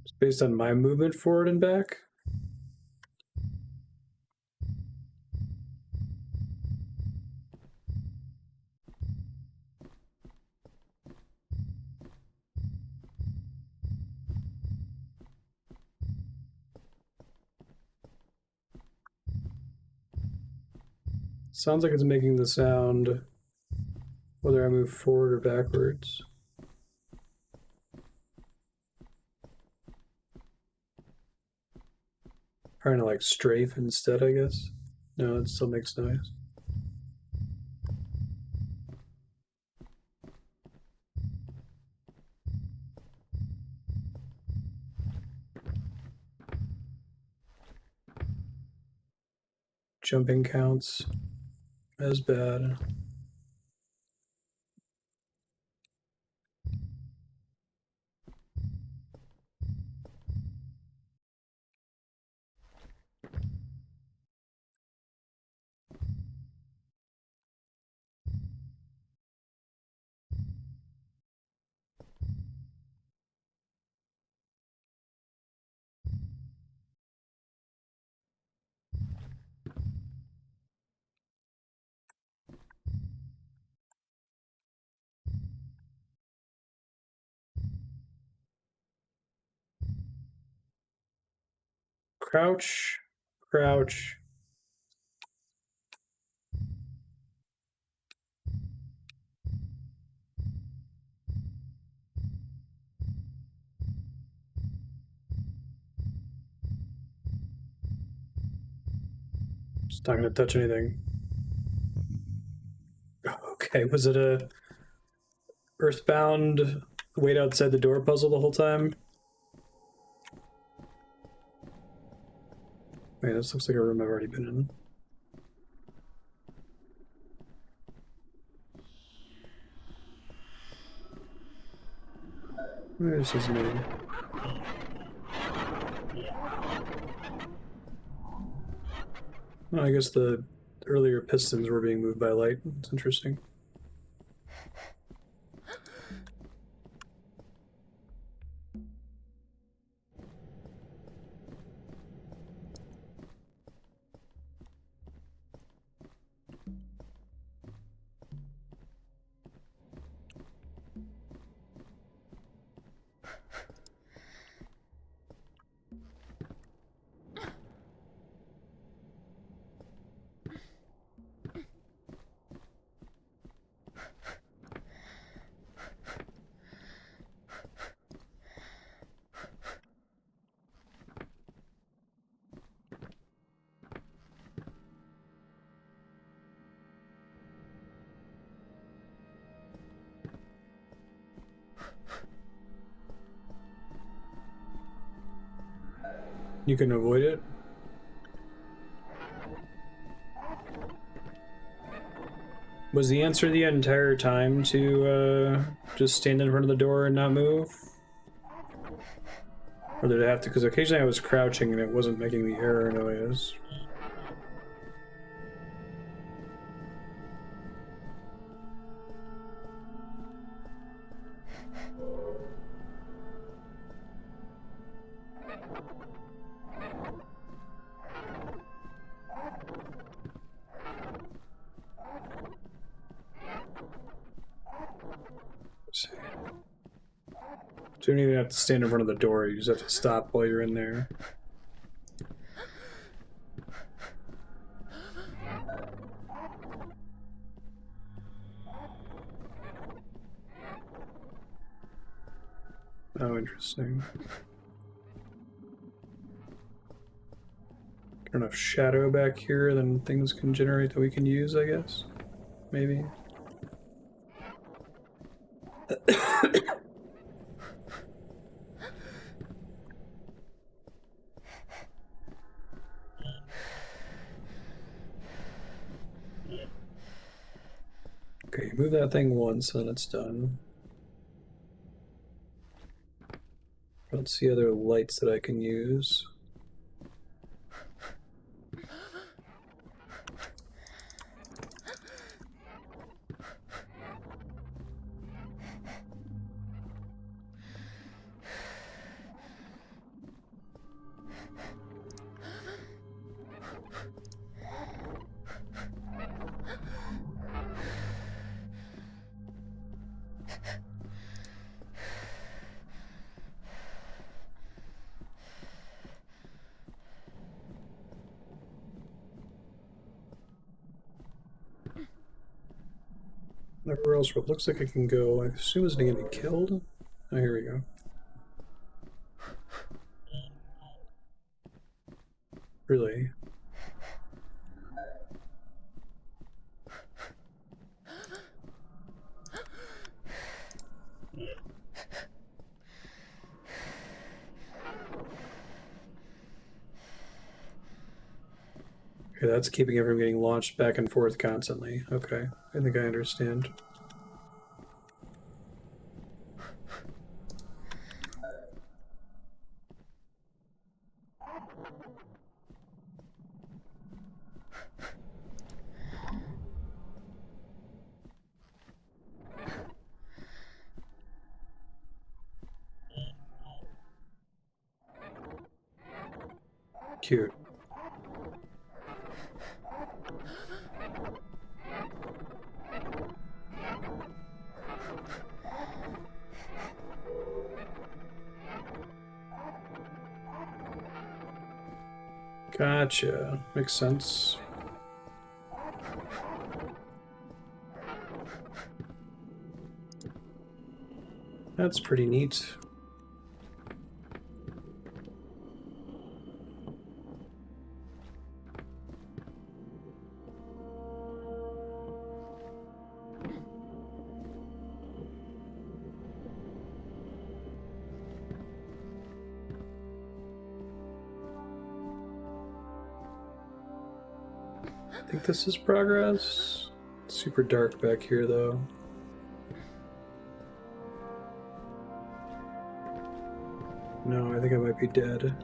It's based on my movement forward and back. Sounds like it's making the sound whether I move forward or backwards. Trying to like strafe instead, I guess. No, it still makes noise. Jumping counts as bad. Crouch, crouch. Just not gonna touch anything. Okay, was it a Earthbound wait outside the door puzzle the whole time? Wait, this looks like a room I've already been in. Where's his name? Well, I guess the earlier pistons were being moved by light. It's interesting. You can avoid it. Was the answer the entire time to just stand in front of the door and not move? Or did it have to? Because occasionally I was crouching and it wasn't making the error noise. So you don't even have to stand in front of the door, you just have to stop while you're in there. Oh, interesting. enough shadow back here, then things can generate that we can use, I guess. Maybe. Okay, move that thing once, and it's done. I don't see other lights that I can use. Everywhere else where it looks like I can go, I assume it's going to get killed. Oh, here we go. Really? Okay, that's keeping everyone getting launched back and forth constantly. Okay, I think I understand. Cute. Gotcha. Makes sense. That's pretty neat. I think this is progress. It's super dark back here, though. No, I think I might be dead.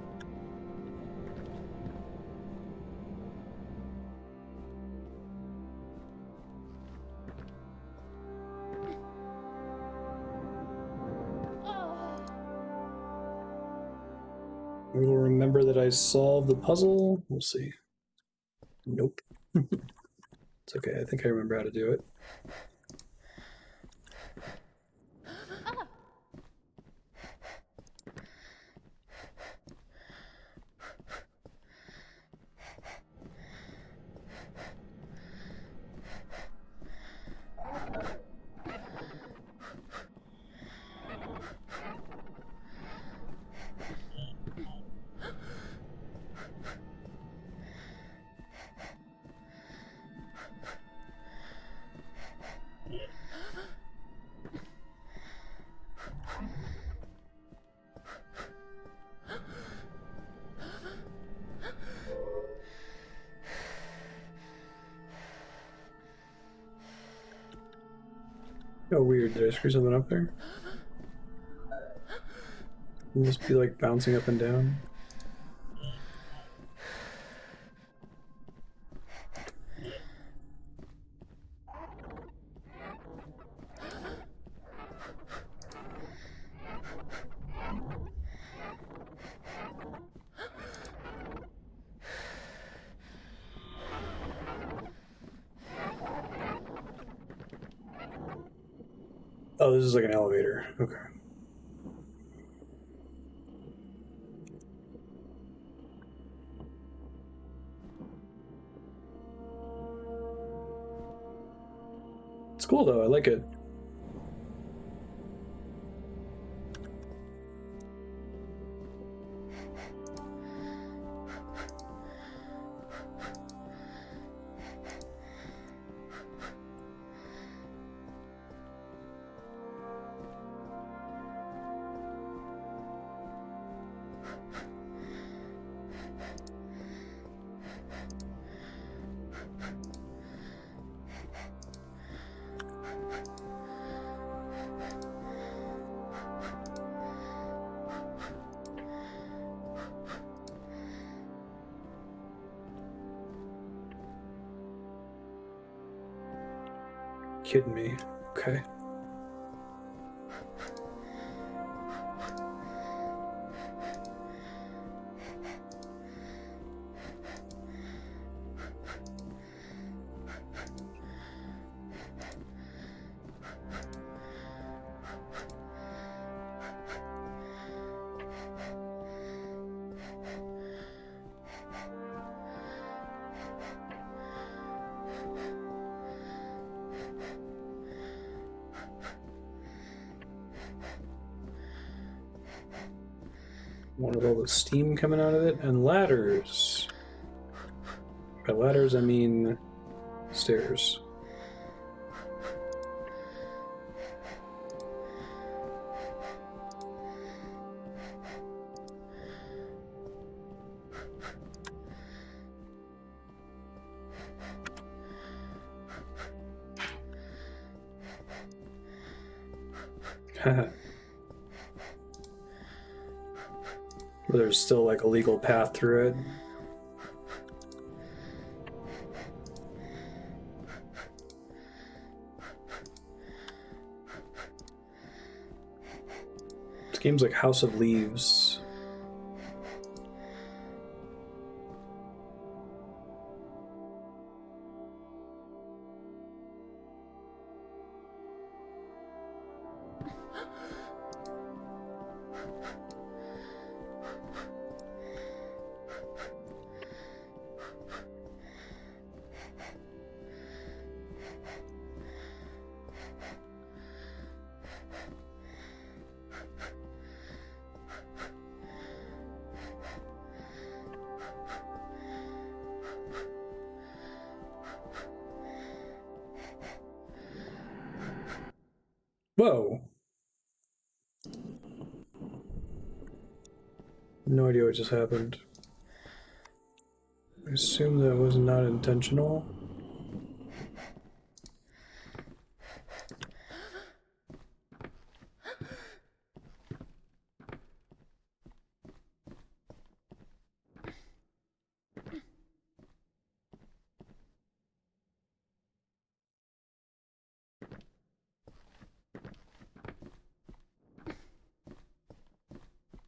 We will remember that I solved the puzzle. We'll see. Nope. It's okay. I think I remember how to do it. Oh, weird. Did I screw something up there? It must be like bouncing up and down. Oh, this is like an elevator. Okay. It's cool though. I like it. kidding me. Okay. Wanted all the steam coming out of it, and ladders. By ladders, I mean stairs. Haha. There's still like a legal path through it. This game's like House of Leaves. Whoa. No idea what just happened. I assume that was not intentional.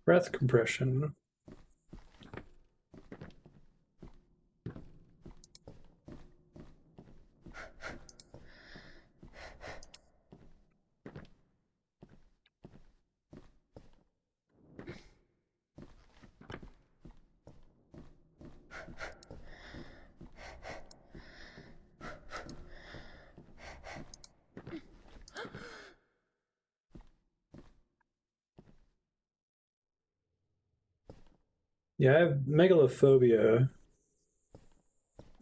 Breath compression. Yeah, I have megalophobia.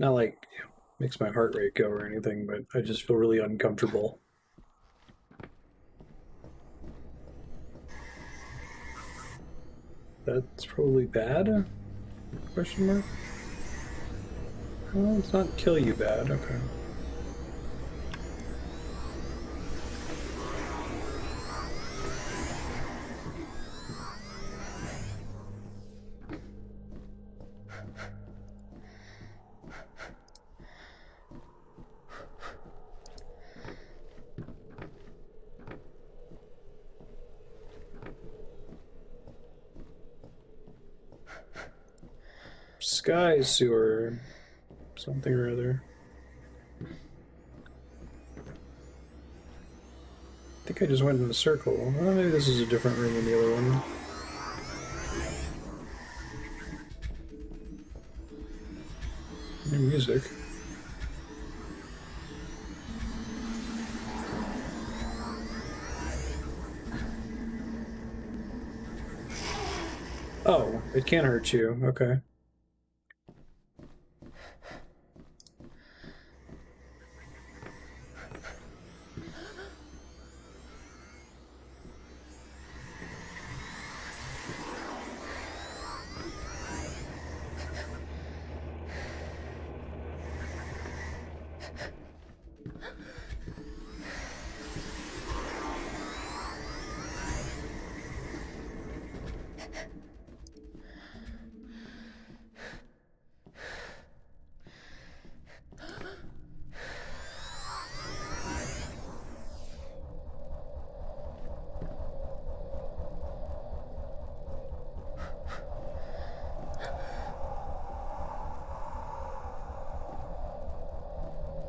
Not like, you know, makes my heart rate go or anything, but I just feel really uncomfortable. That's probably bad? Question mark? Well, it's not kill you bad, okay. Sky sewer. Something or other. I think I just went in a circle. Well, maybe this is a different room than the other one. New music. Oh, it can hurt you. Okay.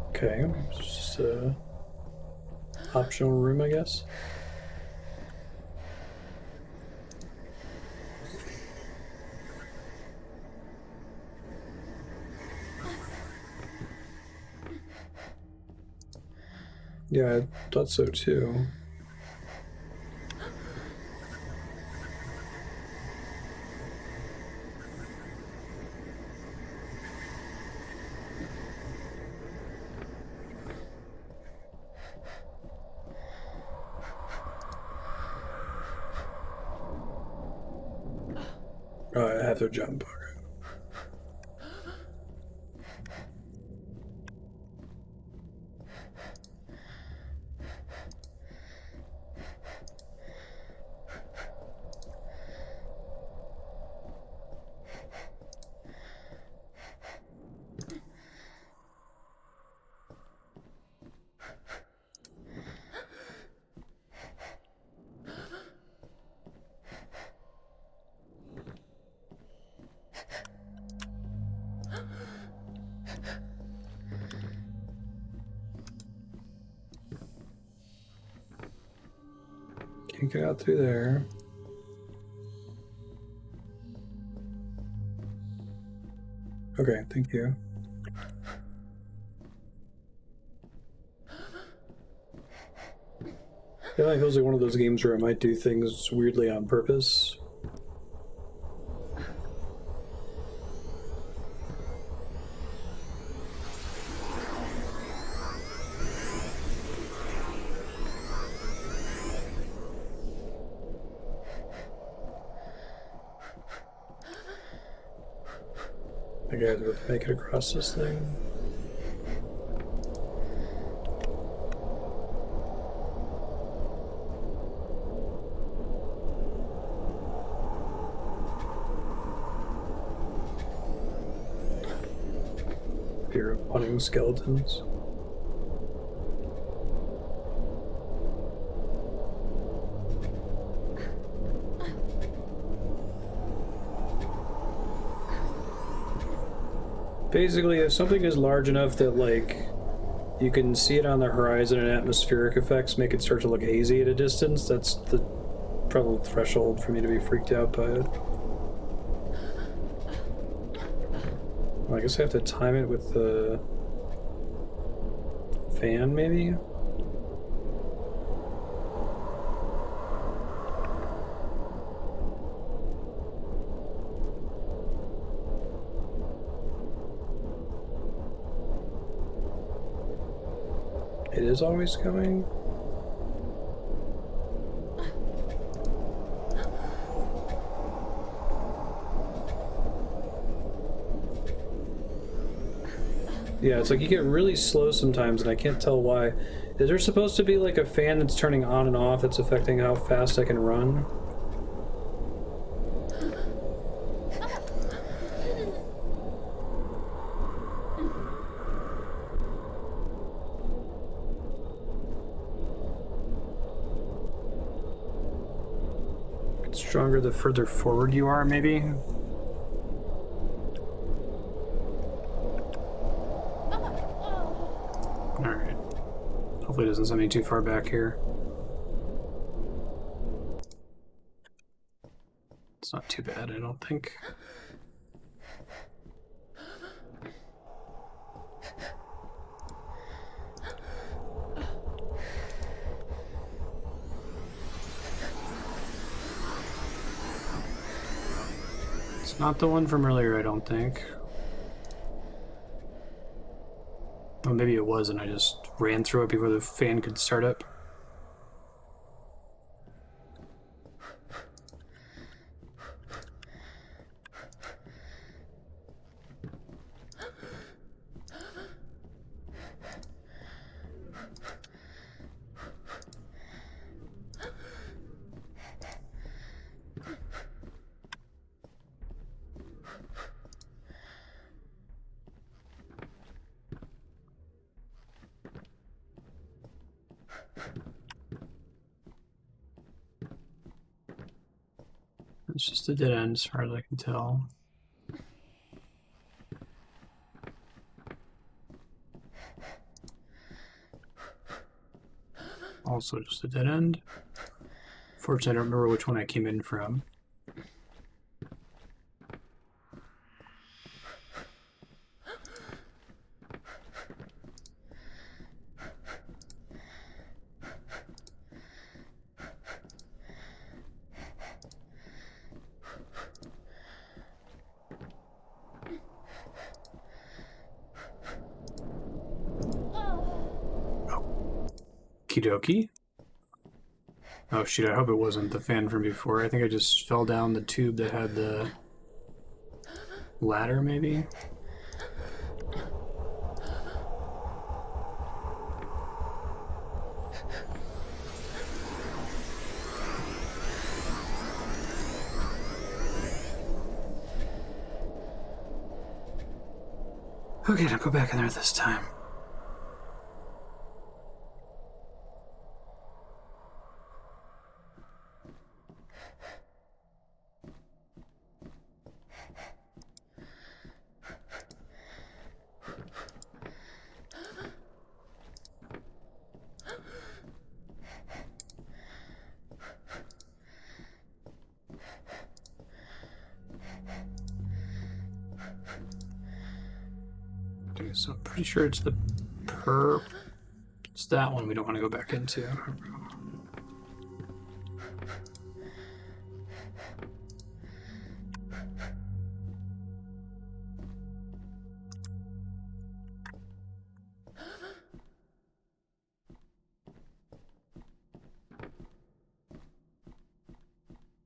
Okay, it's just a optional room, I guess. Yeah, I thought so too. Oh, I have to jump. Can't get out through there. Okay, thank you. Yeah, it feels like one of those games where I might do things weirdly on purpose. I gotta make it across this thing. Fear of hunting skeletons. Basically, if something is large enough that, like, you can see it on the horizon and atmospheric effects make it start to look hazy at a distance, that's the probably threshold for me to be freaked out by it. Well, I guess I have to time it with the fan, maybe? It is always coming? Yeah, it's like you get really slow sometimes and I can't tell why. Is there supposed to be like a fan that's turning on and off that's affecting how fast I can run? It's stronger the further forward you are, maybe? Alright. Hopefully it doesn't send me too far back here. It's not too bad, I don't think. It's not the one from earlier, I don't think. Well, maybe it was and I just ran through it before the fan could start up. It's just a dead end as far as I can tell. Also just a dead end. Fortunately, I don't remember which one I came in from. Okie dokie. Oh shoot, I hope it wasn't the fan from before. I think I just fell down the tube that had the ladder, maybe? Okay, don't go back in there this time. Okay, so I'm pretty sure it's it's that one we don't want to go back into.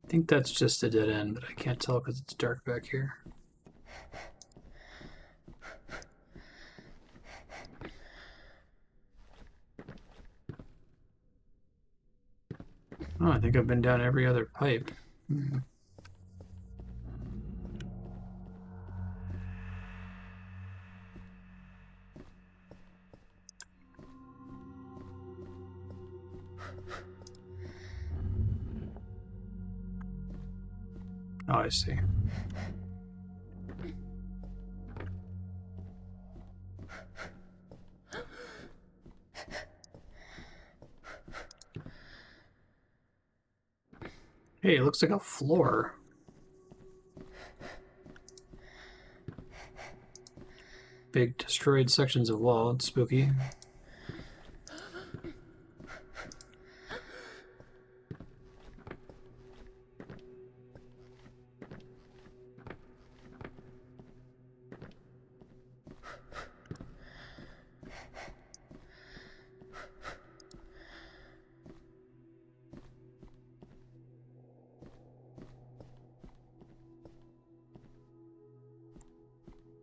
I think that's just a dead end, but I can't tell because it's dark back here. Oh, I think I've been down every other pipe. Oh, I see. Hey, it looks like a floor. Big destroyed sections of wall. It's spooky.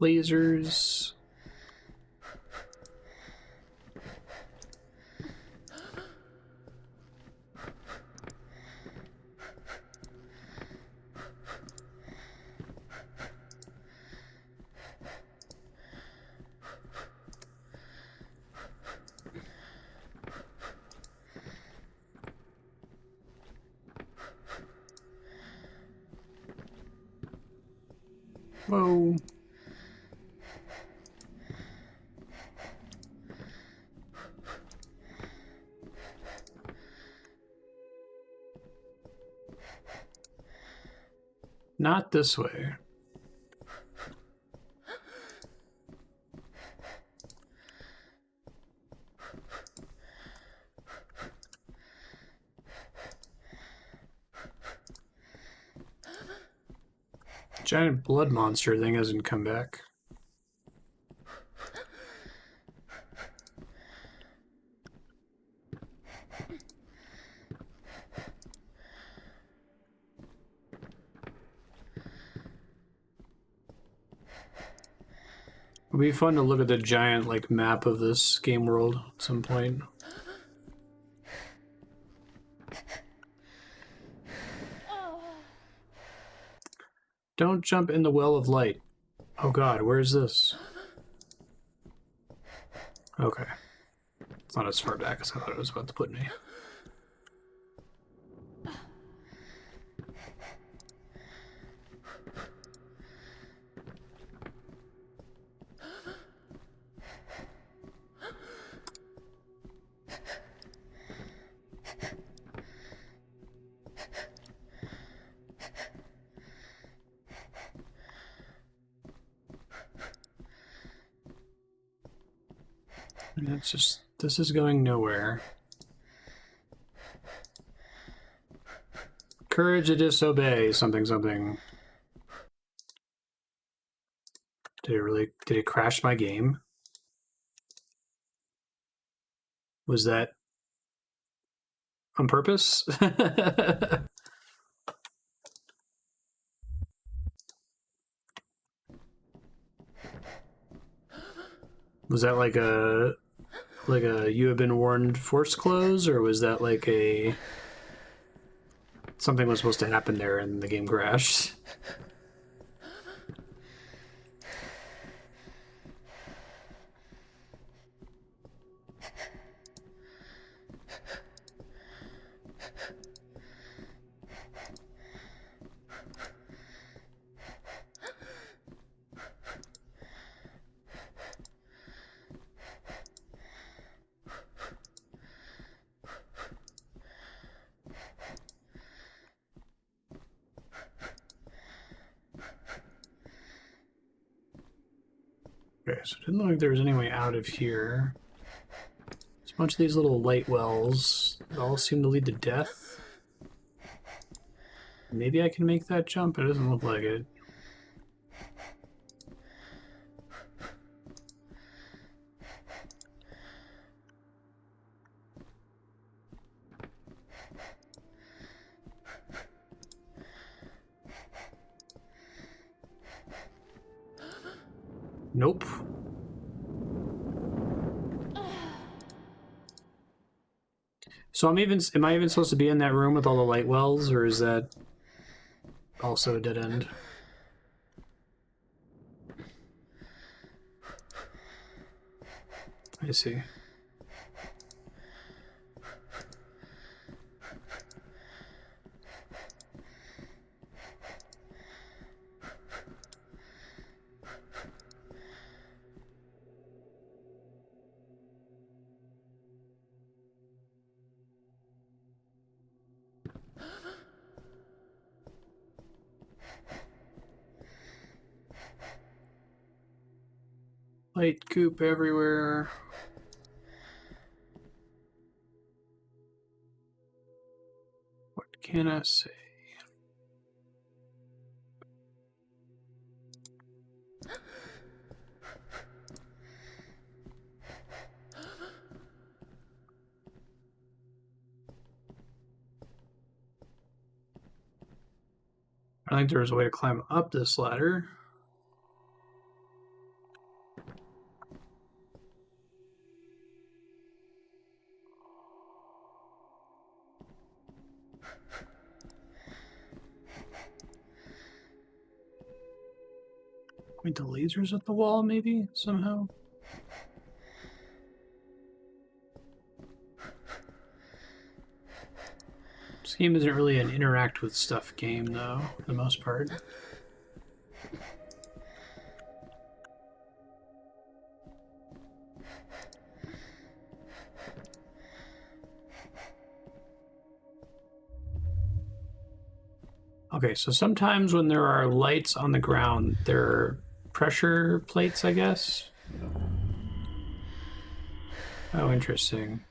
Lasers. Whoa. Not this way. Giant blood monster thing hasn't come back. It'd be fun to look at the giant like map of this game world at some point. Don't jump in the well of light. Oh god, where is this? Okay. It's not as far back as I thought it was about to put me. And it's just, this is going nowhere. Courage to disobey, something, something. Did it crash my game? Was that on purpose? Was that like a you have been warned force close, or was that like a something was supposed to happen there and the game crashed? Okay, so it didn't look like there was any way out of here. There's a bunch of these little light wells that all seem to lead to death. Maybe I can make that jump, but it doesn't look like it. Nope. So am I even supposed to be in that room with all the light wells, or is that also a dead end? I see. Light goop everywhere. What can I say? I think there was a way to climb up this ladder. Point the lasers at the wall, maybe, somehow? This game isn't really an interact with stuff game, though, for the most part. Okay, so sometimes when there are lights on the ground, there are pressure plates, I guess. Oh, interesting.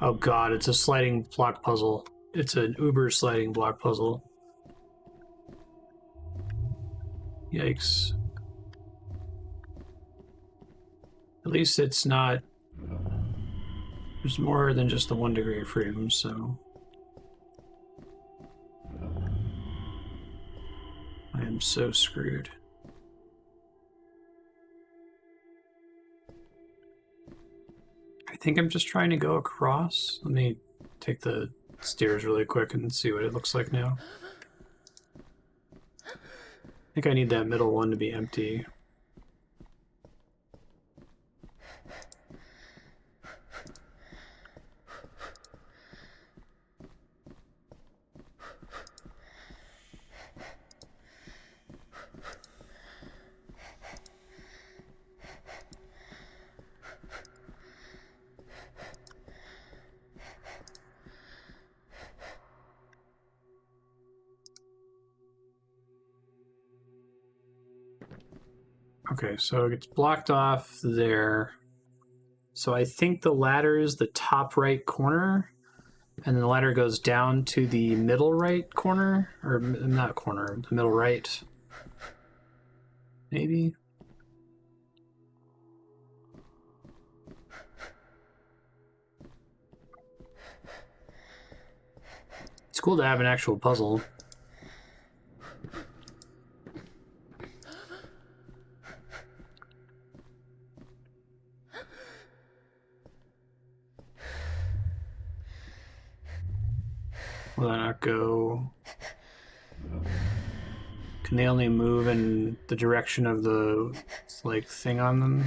Oh god, it's a sliding block puzzle. It's an uber sliding block puzzle. Yikes. At least it's not... There's more than just the 1 degree of freedom, so... I am so screwed. I think I'm just trying to go across. Let me take the stairs really quick and see what it looks like now. I think I need that middle one to be empty. Okay, so it gets blocked off there. So I think the ladder is the top right corner, and then the ladder goes down to the middle right corner, or not corner, the middle right. Maybe. It's cool to have an actual puzzle. Will that not go? Can they only move in the direction of the like thing on them?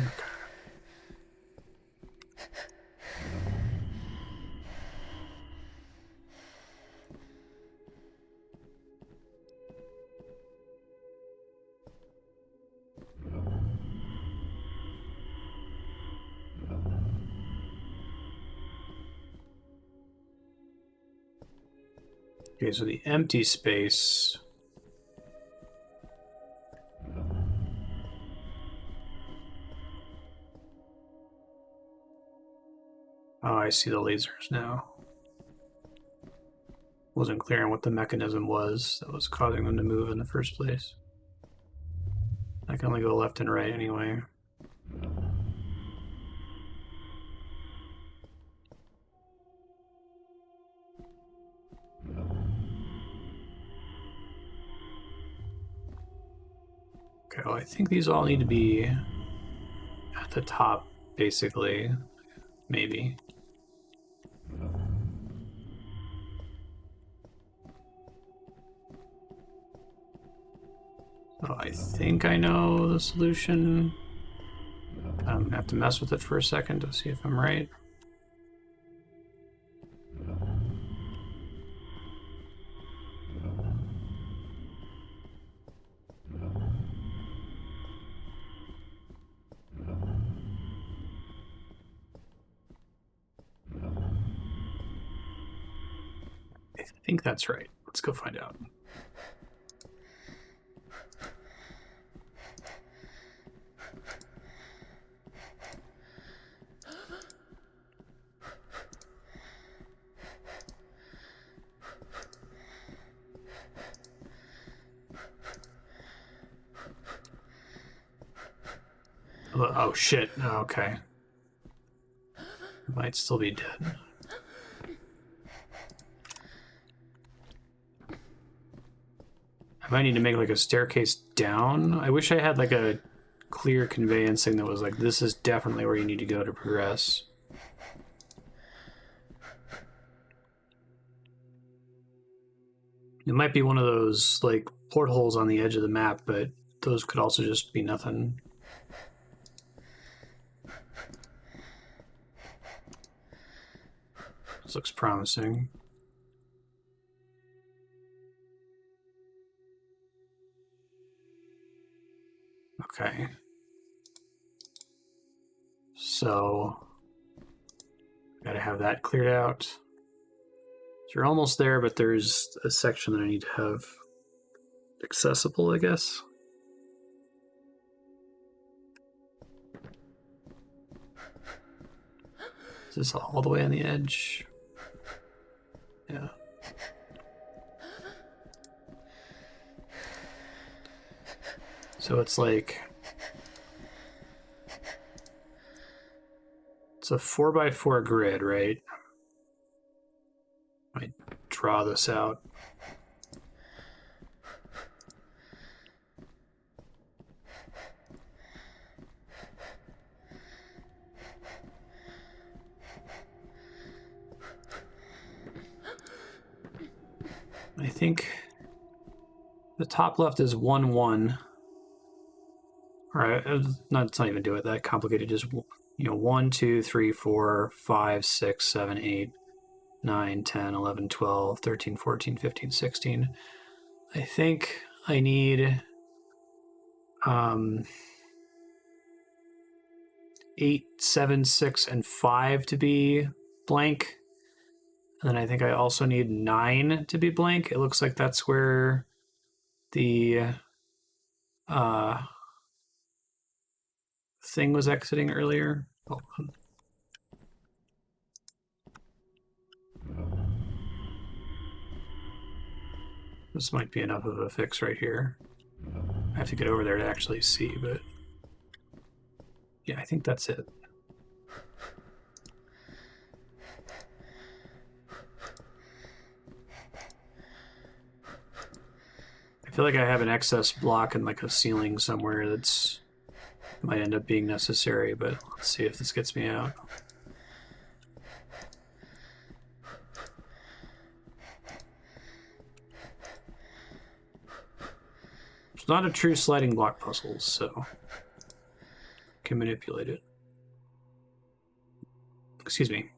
Okay, so the empty space. Oh, I see the lasers now. Wasn't clear on what the mechanism was that was causing them to move in the first place. I can only go left and right anyway. Okay, well, I think these all need to be at the top, basically. Maybe. So I think I know the solution. I'm gonna have to mess with it for a second to see if I'm right. I think that's right. Let's go find out. Oh shit. Okay. Might still be dead. I might need to make like a staircase down. I wish I had like a clear conveyancing that was like, this is definitely where you need to go to progress. It might be one of those like portholes on the edge of the map, but those could also just be nothing. This looks promising. Okay. So, gotta have that cleared out. So you're almost there, but there's a section that I need to have accessible, I guess. Is this all the way on the edge? Yeah. So it's like, it's a 4x4 grid, right? I draw this out. I think the top left is 1, 1. All right, let's not even do it that complicated. Just, 1, 2, 3, 4, 5, 6, 7, 8, 9, 10, 11, 12, 13, 14, 15, 16. I think I need 8, 7, 6, and 5 to be blank. And then I think I also need 9 to be blank. It looks like that's where the thing was exiting earlier. Hold on. This might be enough of a fix right here. I have to get over there to actually see, but yeah, I think that's it. I feel like I have an excess block in like a ceiling somewhere that's might end up being necessary, but let's see if this gets me out. It's not a true sliding block puzzle, so I can manipulate it. Excuse me.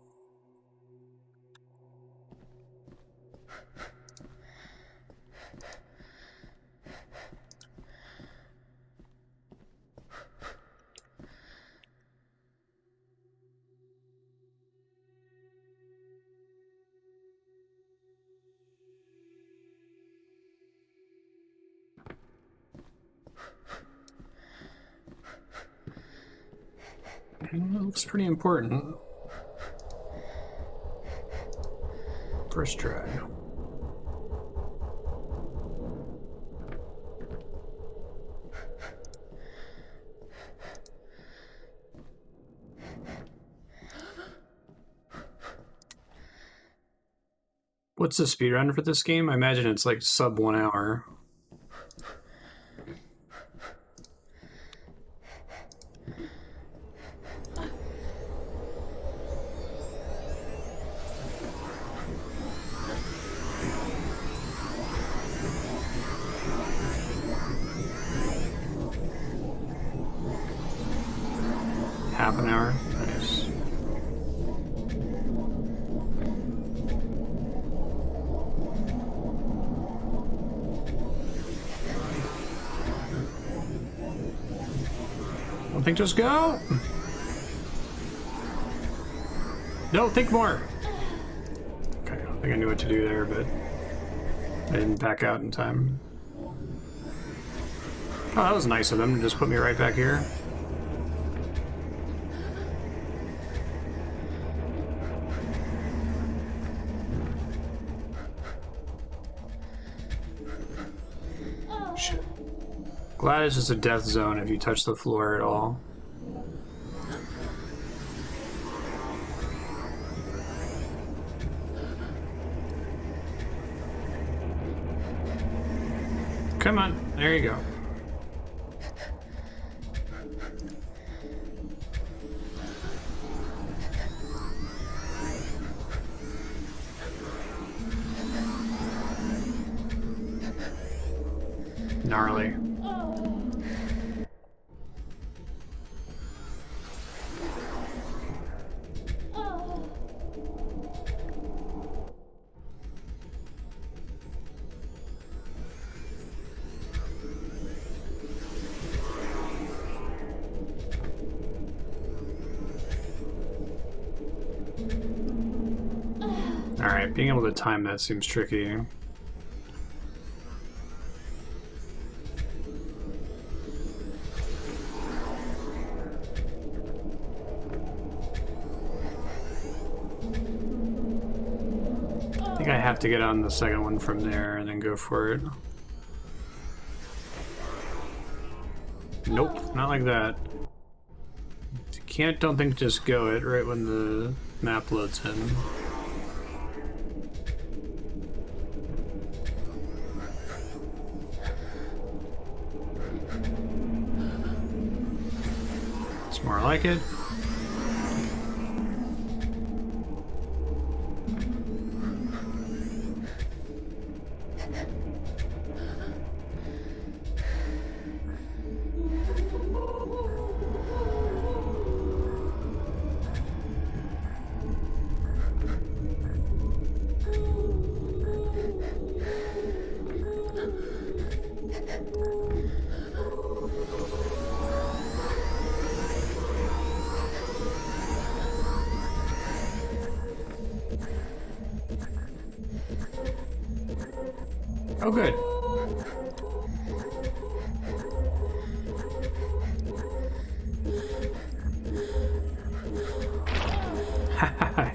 It looks pretty important. First try. What's the speedrun for this game? I imagine it's like sub 1 hour. Half an hour. Nice. Don't think, just go. No, think more. Okay, I don't think I knew what to do there, but I didn't back out in time. Oh, that was nice of them to just put me right back here. Glad it's just a death zone if you touch the floor at all. Come on, there you go. Gnarly. Alright, being able to time that seems tricky. I think I have to get on the second one from there and then go for it. Nope, not like that. Don't think just go it right when the map loads in. It's more like it. Oh, good.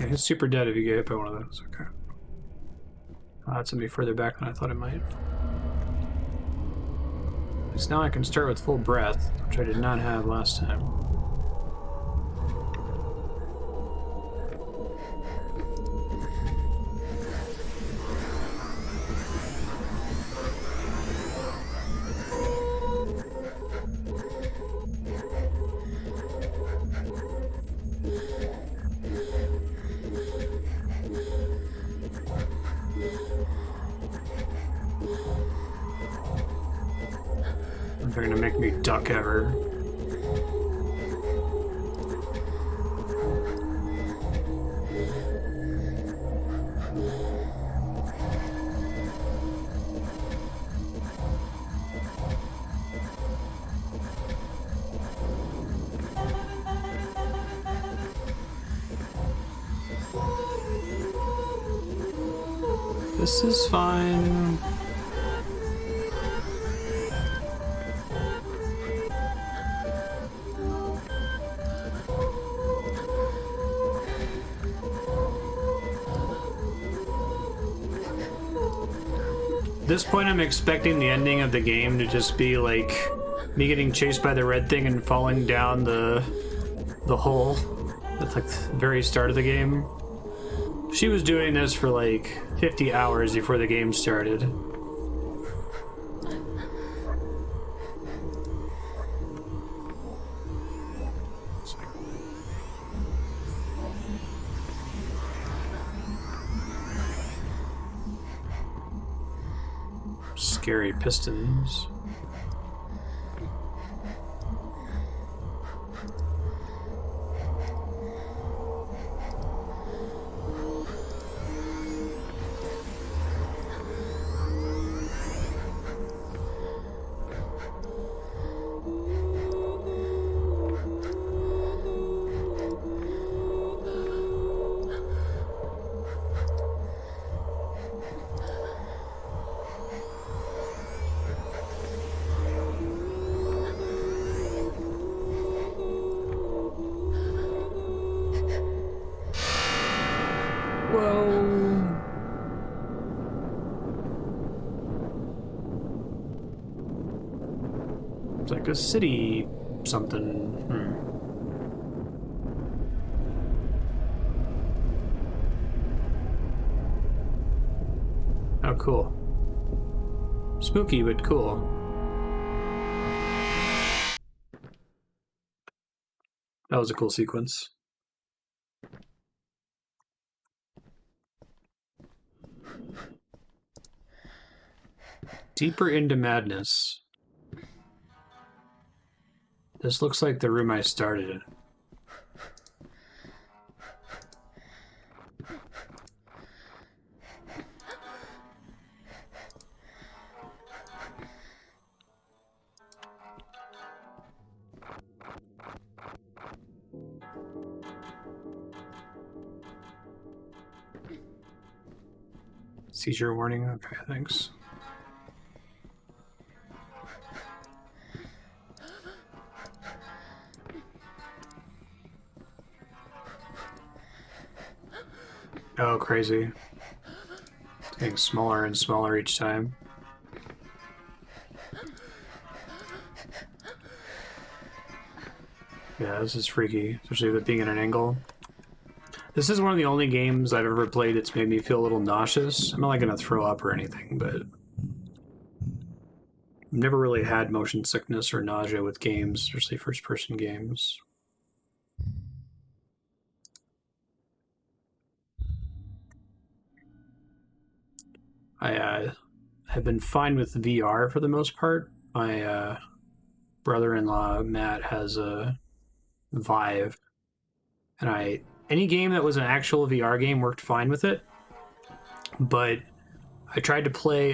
Okay, it's super dead if you get hit by one of those. Okay. That's gonna be further back than I thought it might. At least now I can start with full breath, which I did not have last time. They're gonna make me duck ever. This is fine. At this point, I'm expecting the ending of the game to just be like me getting chased by the red thing and falling down the hole. That's like the very start of the game. She was doing this for like 50 hours before the game started. Scary pistons. Whoa. It's like a city something. Oh, cool. Spooky, but cool. That was a cool sequence. Deeper into madness. This looks like the room I started in. Seizure warning? Okay, thanks. Oh, crazy. It's getting smaller and smaller each time. Yeah, this is freaky, especially with it being at an angle. This is one of the only games I've ever played that's made me feel a little nauseous. I'm not like gonna throw up or anything, but I've never really had motion sickness or nausea with games, especially first-person games. I have been fine with VR for the most part. My brother-in-law, Matt, has a Vive, and any game that was an actual VR game worked fine with it, but I tried to play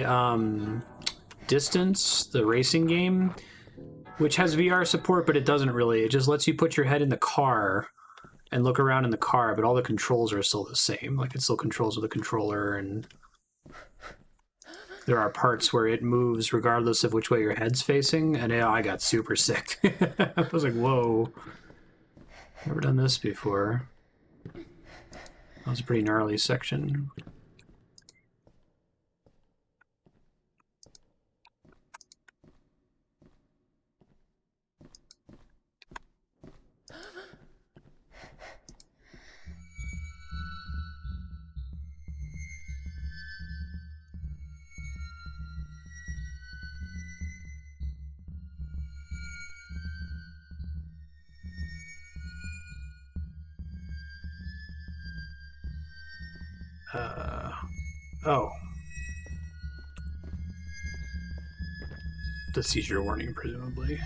Distance, the racing game, which has VR support, but it doesn't really. It just lets you put your head in the car and look around in the car, but all the controls are still the same. Like, it still controls with a controller, and there are parts where it moves regardless of which way your head's facing, and I got super sick. I was like, whoa. Never done this before. That was a pretty gnarly section. Oh. The seizure warning, presumably.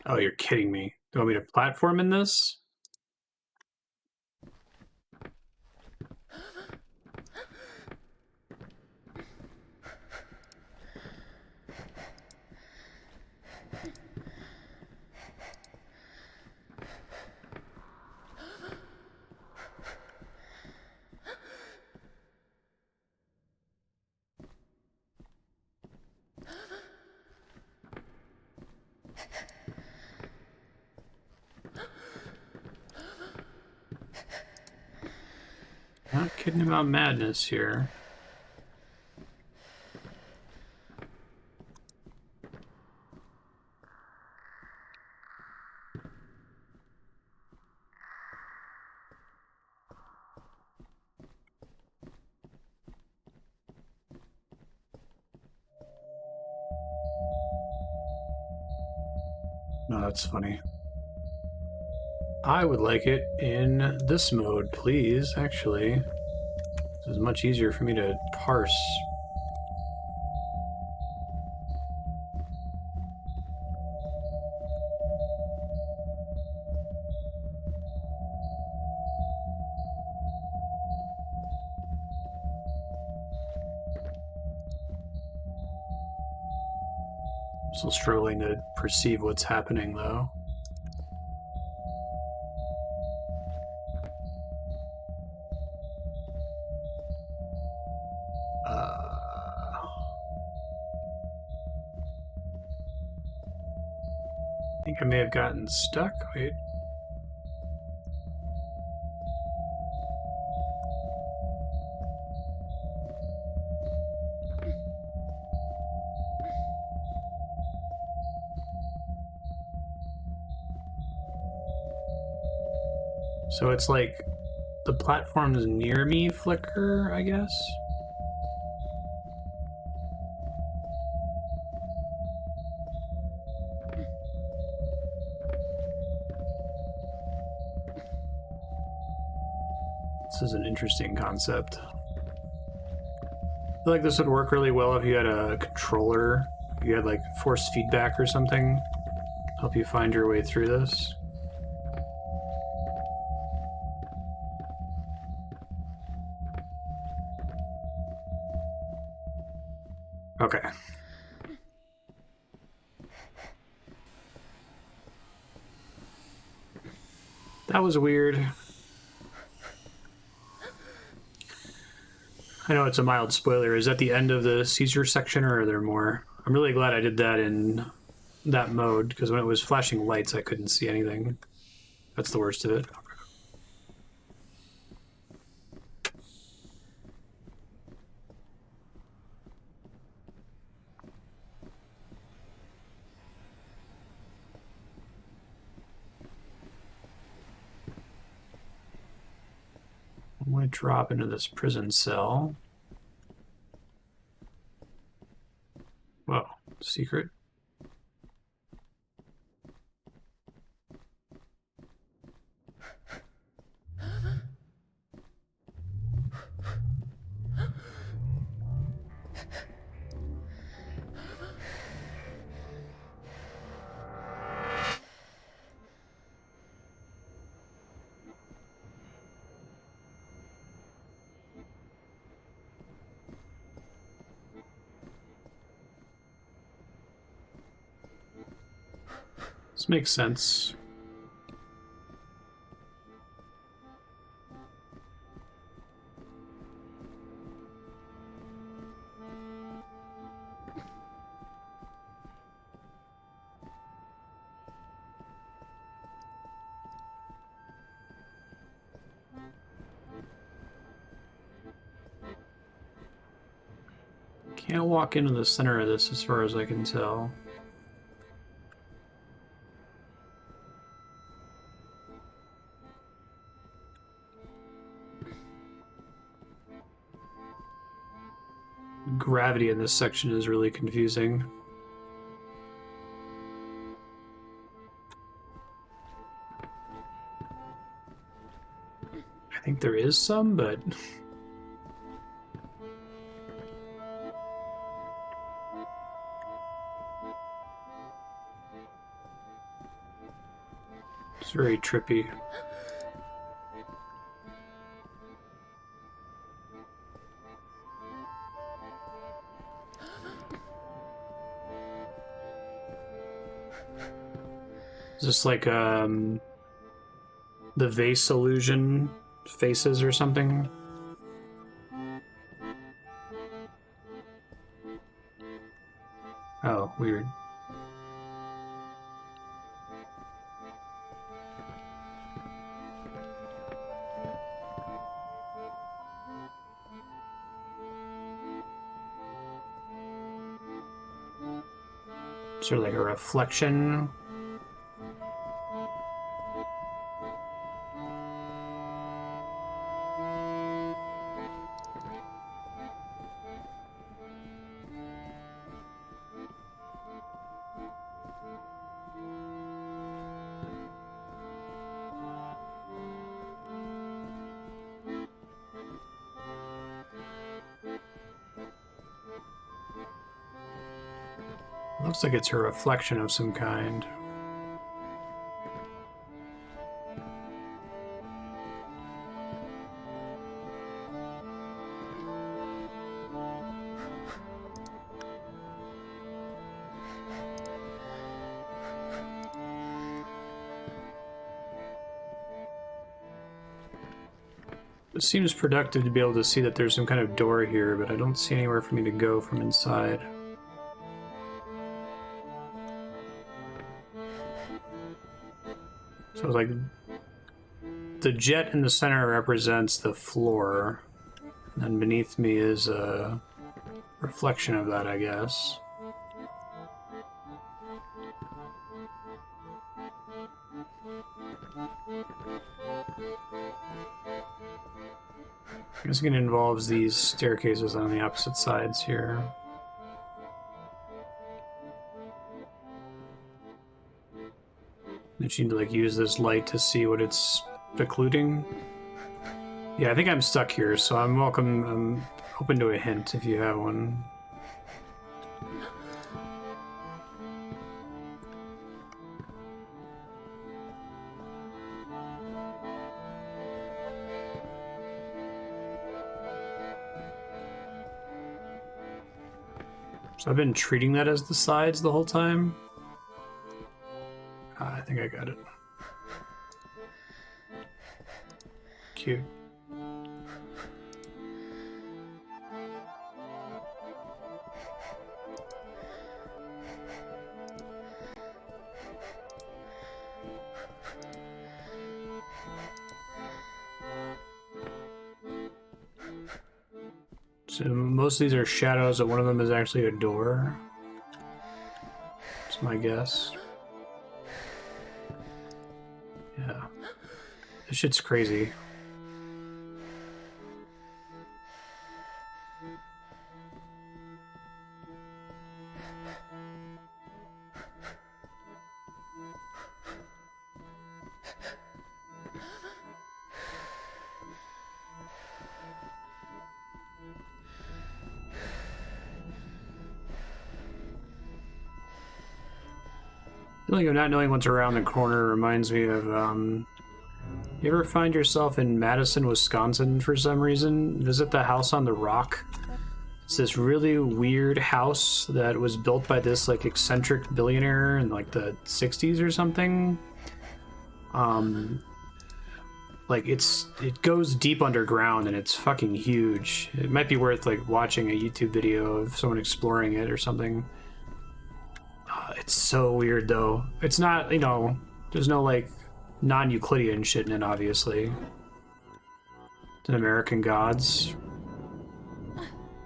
Oh, you're kidding me. Do you want me to platform in this? Not kidding about madness here. No, that's funny. I would like it in this mode, please, actually. This is much easier for me to parse. I'm still struggling to perceive what's happening, though. I think I may have gotten stuck. Wait. So it's like the platforms near me flicker, I guess? This is an interesting concept. I feel like this would work really well if you had a controller. If you had like force feedback or something. Help you find your way through this. Okay. That was weird. I know it's a mild spoiler. Is that the end of the seizure section, or are there more? I'm really glad I did that in that mode, because when it was flashing lights, I couldn't see anything. That's the worst of it. I'm going to drop into this prison cell. Whoa, secret. This makes sense. Can't walk into the center of this as far as I can tell. Gravity in this section is really confusing. I think there is some, but... it's very trippy. Is this like the vase illusion faces or something? Oh, weird. Sort of like a reflection. Looks like it's a reflection of some kind. It seems productive to be able to see that there's some kind of door here, but I don't see anywhere for me to go from inside. So like the jet in the center represents the floor, and beneath me is a reflection of that, I guess. I'm just going to involve these staircases on the opposite sides here. I just need to like use this light to see what it's occluding. Yeah, I think I'm stuck here, so I'm open to a hint if you have one. So I've been treating that as the sides the whole time. I think I got it. Cute. So most of these are shadows, but one of them is actually a door. That's my guess. Yeah. This shit's crazy. Feeling of not knowing what's around the corner reminds me of, you ever find yourself in Madison, Wisconsin for some reason? Visit the house on the rock. It's this really weird house that was built by this like eccentric billionaire in like the 60s or something. Like it goes deep underground and it's fucking huge. It might be worth like watching a YouTube video of someone exploring it or something. It's so weird though. It's not, you know, there's no like non-Euclidean shit in it, obviously. It's an American Gods.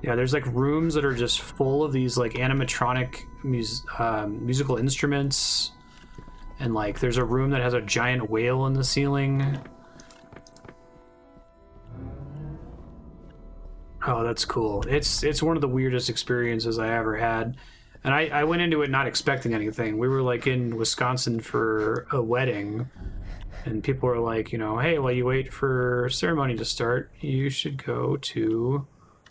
Yeah, there's like rooms that are just full of these like animatronic musical instruments, and like there's a room that has a giant whale in the ceiling. Oh, that's cool. It's one of the weirdest experiences I ever had. And I went into it not expecting anything. We were like in Wisconsin for a wedding, and people were like, you know, hey, while you wait for ceremony to start, you should go to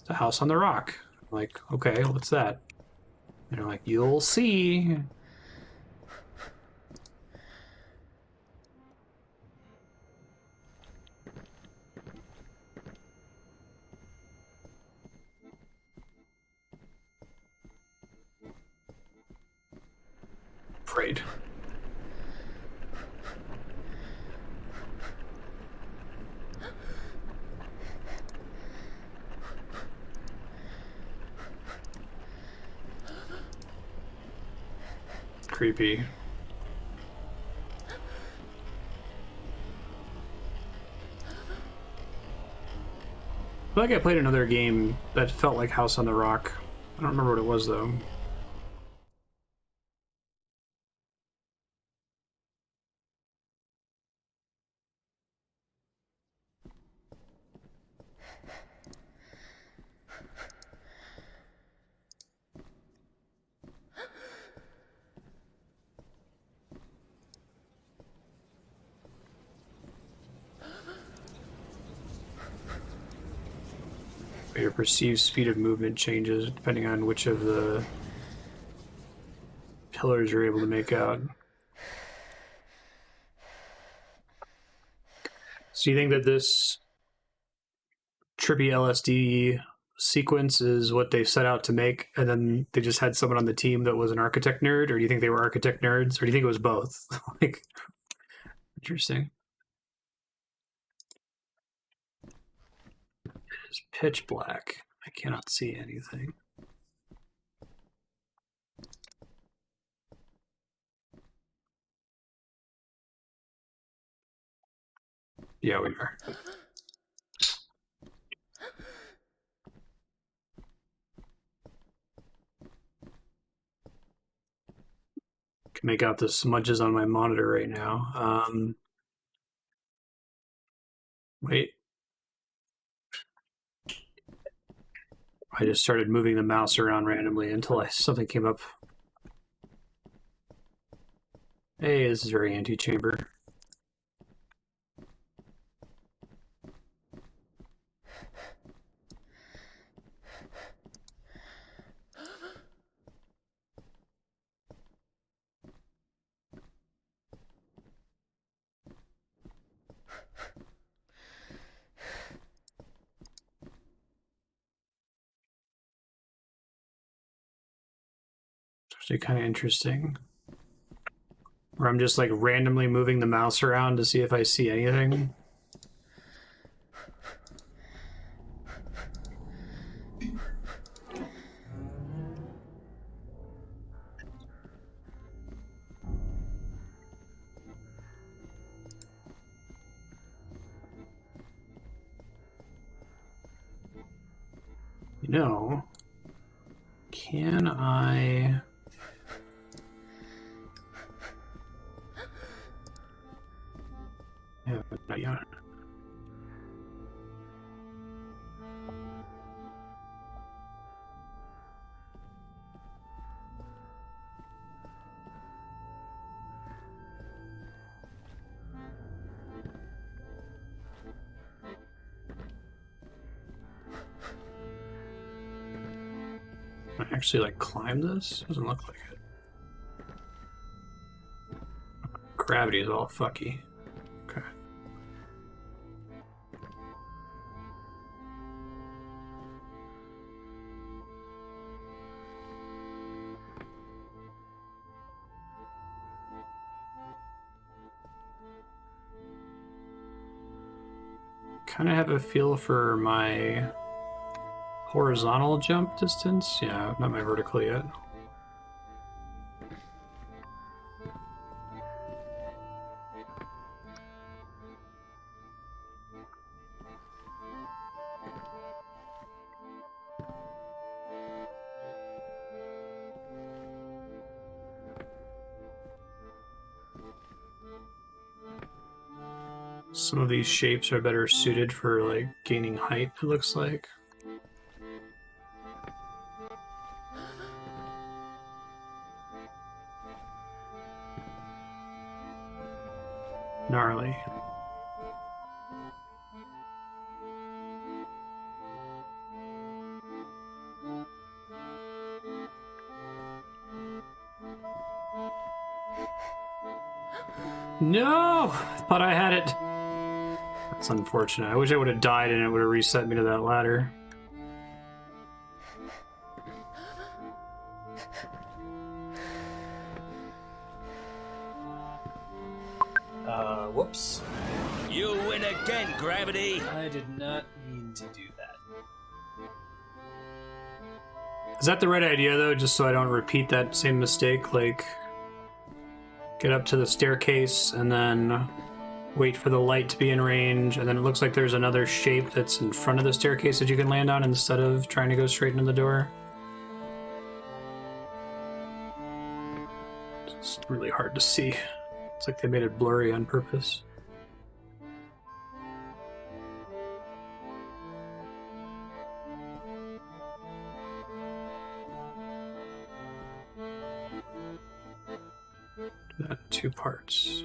the House on the Rock. I'm like, okay, what's that? And they're like, you'll see. Afraid. Creepy. I feel like I played another game that felt like House on the Rock. I don't remember what it was though. Your perceived speed of movement changes depending on which of the pillars you're able to make out. So you think that this trippy LSD sequence is what they set out to make, and then they just had someone on the team that was an architect nerd, or do you think they were architect nerds, or do you think it was both? Like, interesting. It's pitch black. I cannot see anything. Yeah, we are. Can make out the smudges on my monitor right now. Wait. I just started moving the mouse around randomly until something came up. Hey, this is very anti-chamber. It's actually kind of interesting. Where I'm just like randomly moving the mouse around to see if I see anything. You know, can I... Yeah, not yet. Can I actually like climb this? Doesn't look like it. Gravity is all fucky. Okay. Kind of have a feel for my horizontal jump distance. Yeah, not my vertical yet. Some of these shapes are better suited for like gaining height, it looks like. Gnarly. No! I thought I had it. That's unfortunate. I wish I would have died and it would have reset me to that ladder. Whoops. You win again, Gravity. I did not mean to do that. Is that the right idea, though? Just so I don't repeat that same mistake? Like, get up to the staircase and then wait for the light to be in range, and then it looks like there's another shape that's in front of the staircase that you can land on instead of trying to go straight into the door. It's really hard to see. It's like they made it blurry on purpose. Do that in 2 parts.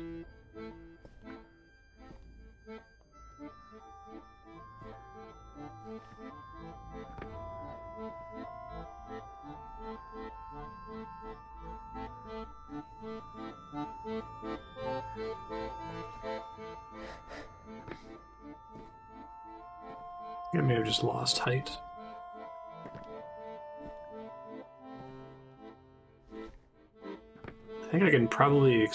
I may have just lost height. I think I can probably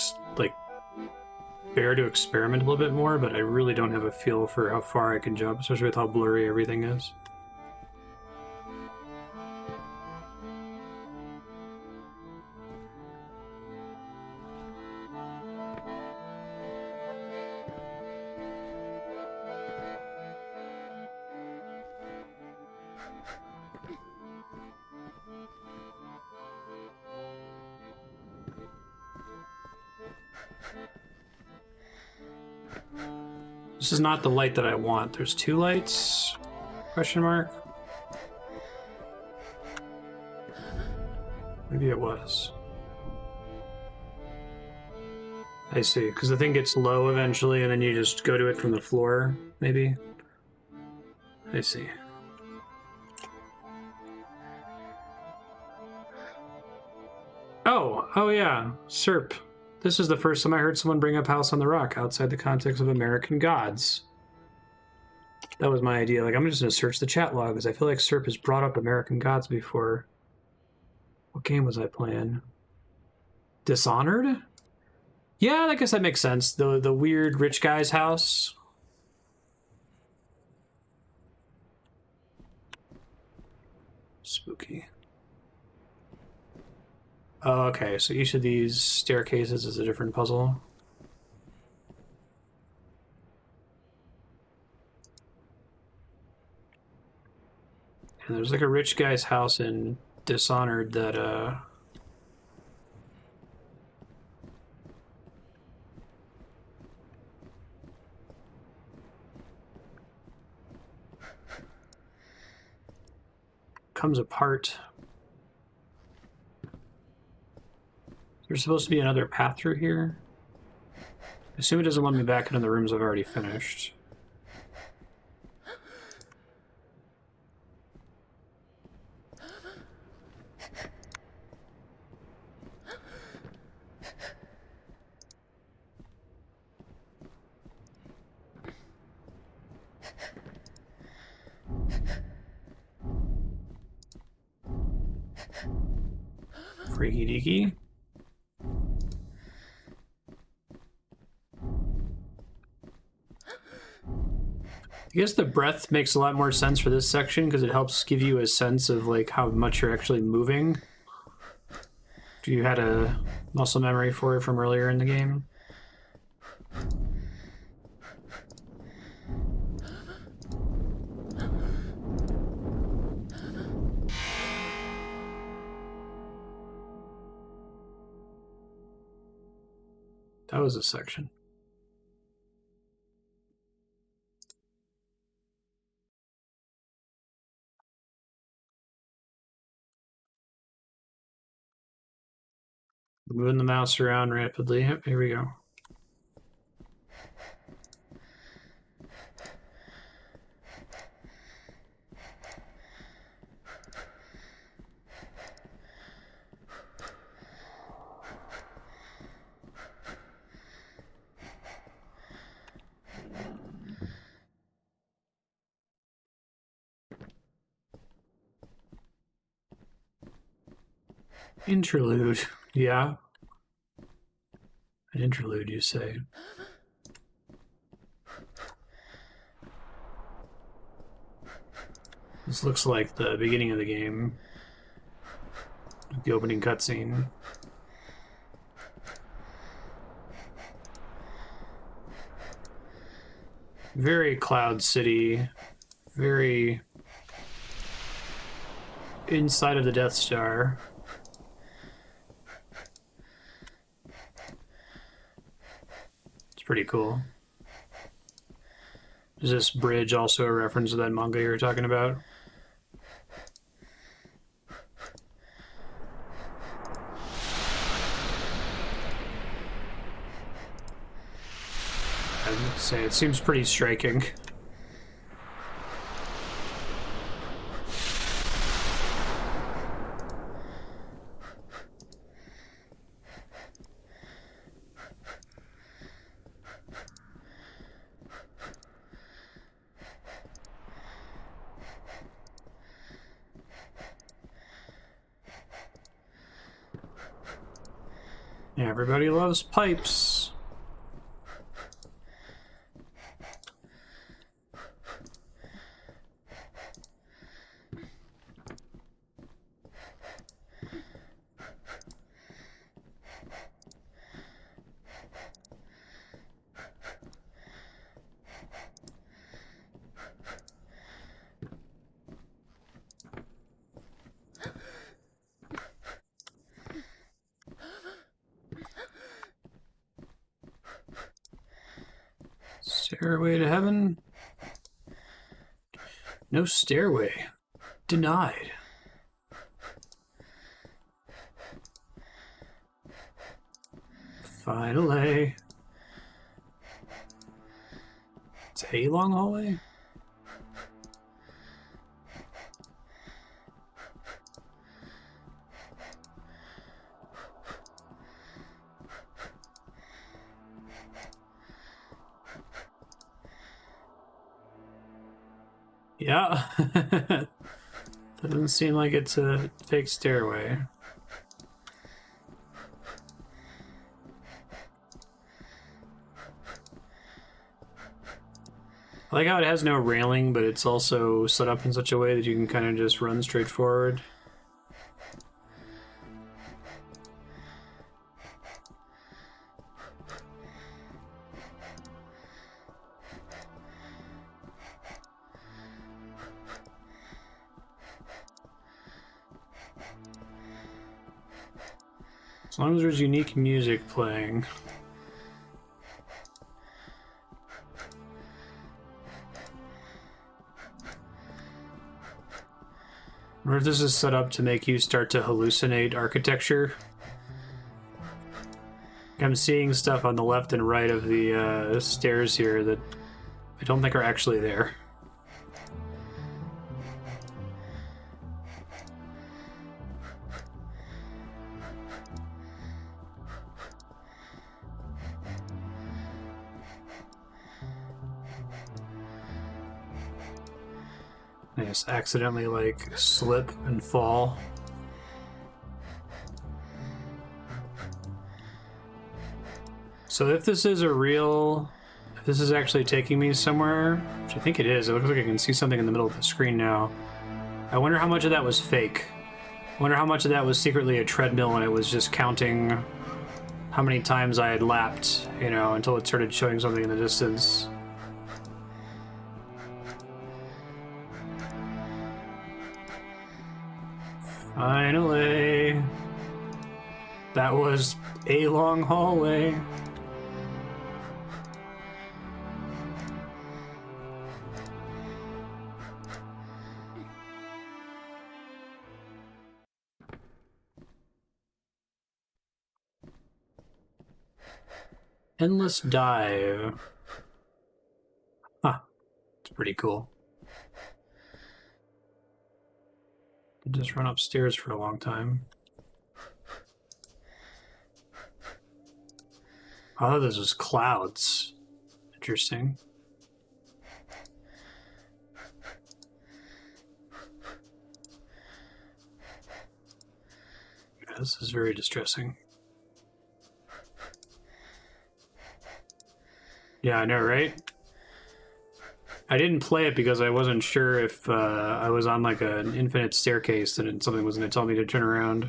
bear to experiment a little bit more, but I really don't have a feel for how far I can jump, especially with how blurry everything is. This is not the light that I want. There's 2 lights? Question mark? Maybe it was. I see, because the thing gets low eventually and then you just go to it from the floor, maybe? I see. Oh yeah, SERP. This is the first time I heard someone bring up House on the Rock outside the context of American Gods. That was my idea. Like, I'm just going to search the chat log because I feel like SERP has brought up American Gods before. What game was I playing? Dishonored? Yeah, I guess that makes sense. The weird rich guy's house. Spooky. Oh, okay, so each of these staircases is a different puzzle. And there's like a rich guy's house in Dishonored that, comes apart. There's supposed to be another path through here. I assume it doesn't let me back into the rooms I've already finished. Freaky deaky. I guess the breath makes a lot more sense for this section because it helps give you a sense of like how much you're actually moving. Do you had a muscle memory for it from earlier in the game? That was a section. Moving the mouse around rapidly. Yep, here we go. Interlude. Yeah. An interlude, you say? This looks like the beginning of the game. The opening cutscene. Very Cloud City. Very inside of the Death Star. It's pretty cool. Is this bridge also a reference to that manga you were talking about? I would say it seems pretty striking. Everybody loves pipes. Stairway to heaven? No stairway. Denied. Finally. It's a long hallway? Yeah. Doesn't seem like it's a fake stairway. I like how it has no railing, but it's also set up in such a way that you can kind of just run straight forward. As long as there's unique music playing. Or if this is set up to make you start to hallucinate architecture. I'm seeing stuff on the left and right of the stairs here that I don't think are actually there. I just accidentally, like, slip and fall. So if this is if this is actually taking me somewhere, which I think it is, it looks like I can see something in the middle of the screen now. I wonder how much of that was fake. I wonder how much of that was secretly a treadmill and it was just counting how many times I had lapped, you know, until it started showing something in the distance. Finally. That was a long hallway. Endless dive. Huh. It's pretty cool. Just run upstairs for a long time. Oh, this is clouds. Interesting. Yeah, this is very distressing. Yeah, I know, right? I didn't play it because I wasn't sure if I was on like an infinite staircase and something was going to tell me to turn around.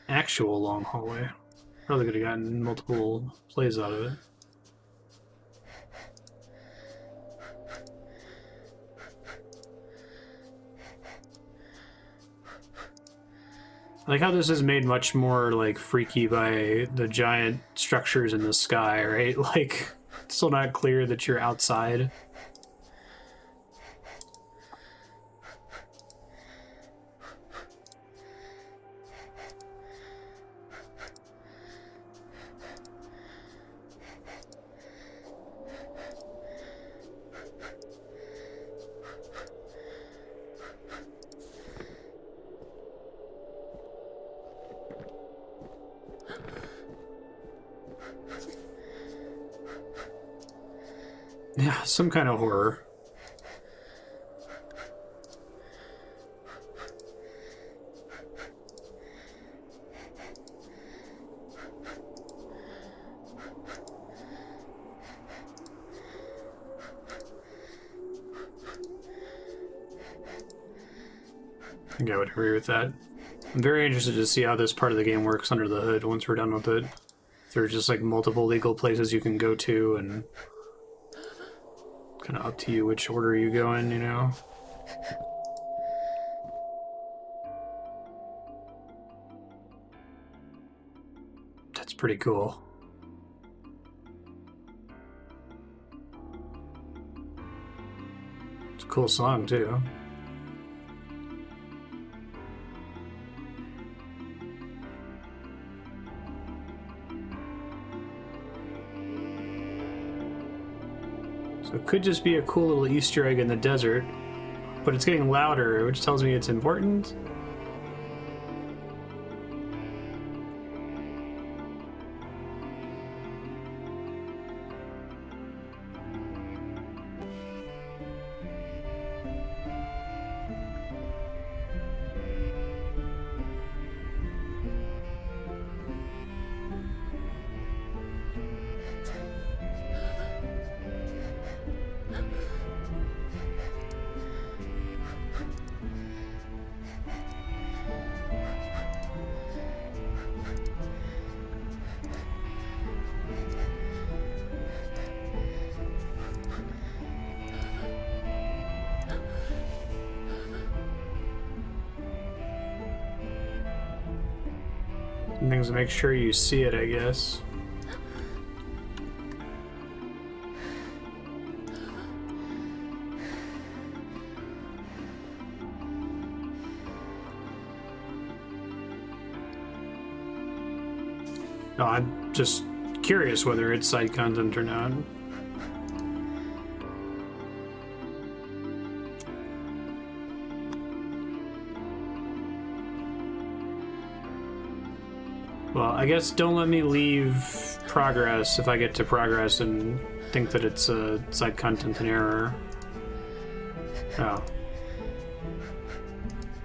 Actual long hallway. Probably could have gotten multiple plays out of it. I like how this is made much more like freaky by the giant structures in the sky, right? Like, it's still not clear that you're outside. Yeah, some kind of horror. I think I would agree with that. I'm very interested to see how this part of the game works under the hood once we're done with it. There's just like multiple legal places you can go to, and kind of up to you which order you go in, you know? That's pretty cool. It's a cool song, too. So it could just be a cool little Easter egg in the desert, but it's getting louder, which tells me it's important. Some things to make sure you see it, I guess. No, I'm just curious whether it's side content or not. Well, I guess don't let me leave progress if I get to progress and think that it's a side content and error. Oh.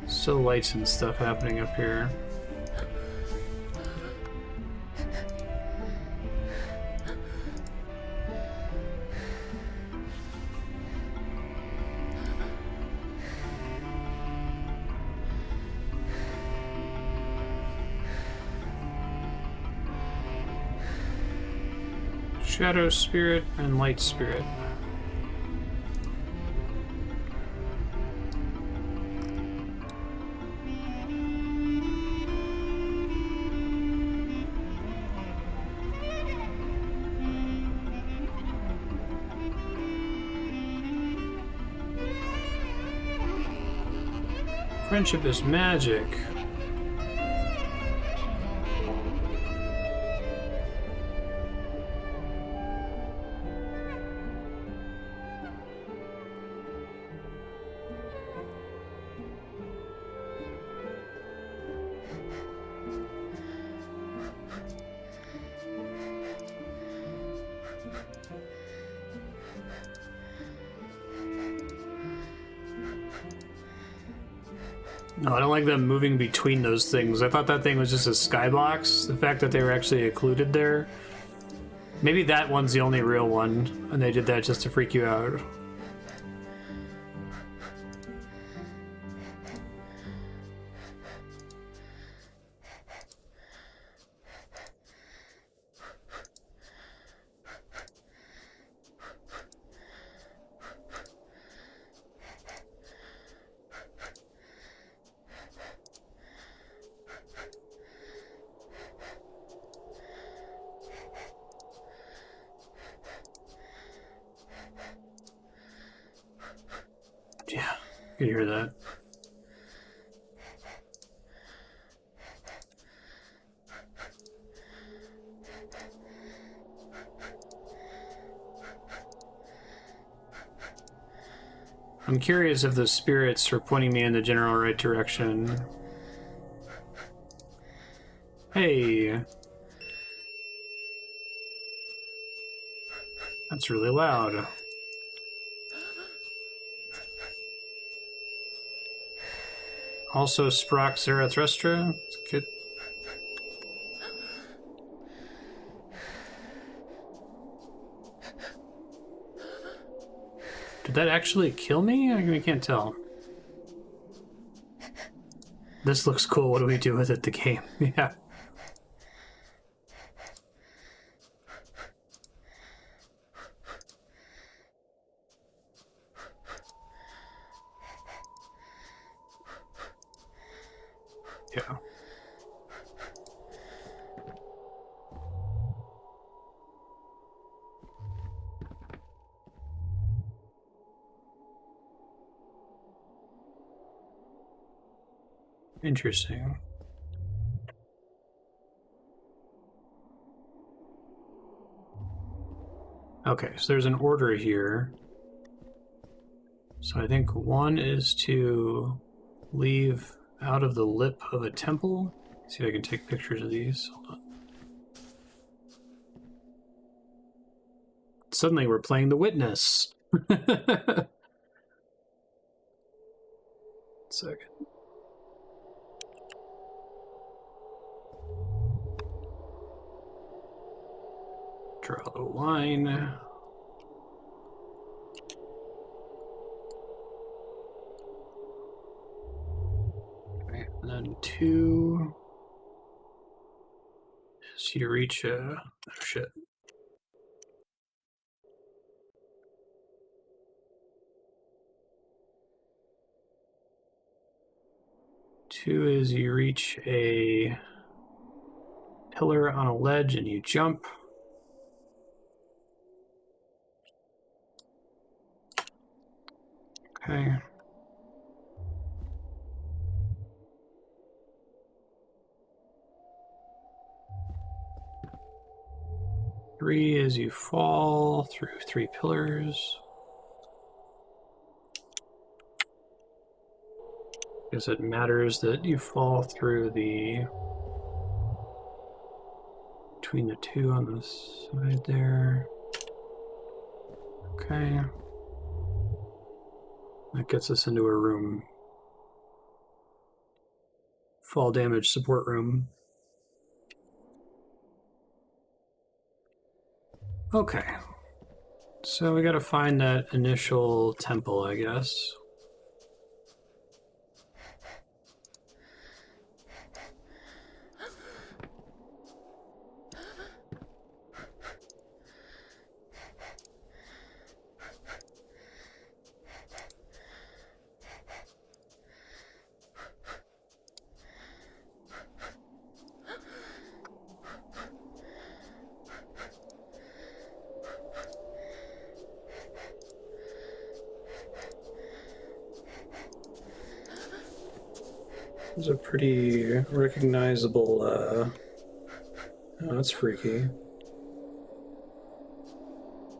Still lights and stuff happening up here. Shadow Spirit and Light Spirit. Friendship is magic. No, I don't like them moving between those things. I thought that thing was just a skybox. The fact that they were actually occluded there. Maybe that one's the only real one, and they did that just to freak you out. Yeah, you can hear that. I'm curious if the spirits are pointing me in the general right direction. Hey! That's really loud. Also, Sprock Zarathustra. It's good. Did that actually kill me? I can't tell. This looks cool. What do we do with it? The game. Yeah. Yeah. Interesting. Okay, so there's an order here. So I think one is to leave out of the lip of a temple. Let's see if I can take pictures of these. Hold on. Suddenly we're playing The Witness. Second. Draw a little line. Okay, and then 2. See to reach oh shit. Two is you reach a pillar on a ledge and you jump. Okay. Three is you fall through 3 pillars. Because it matters that you fall through between the 2 on the side there. Okay. That gets us into a room. Fall damage support room. Okay. So we gotta find that initial temple, I guess. There's a pretty recognizable, oh, that's freaky.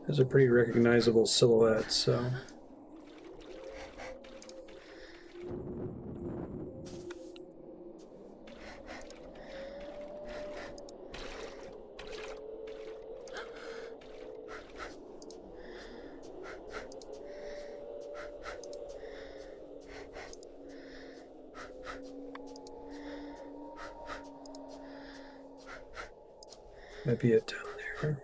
There's a pretty recognizable silhouette, so... Might be it down there.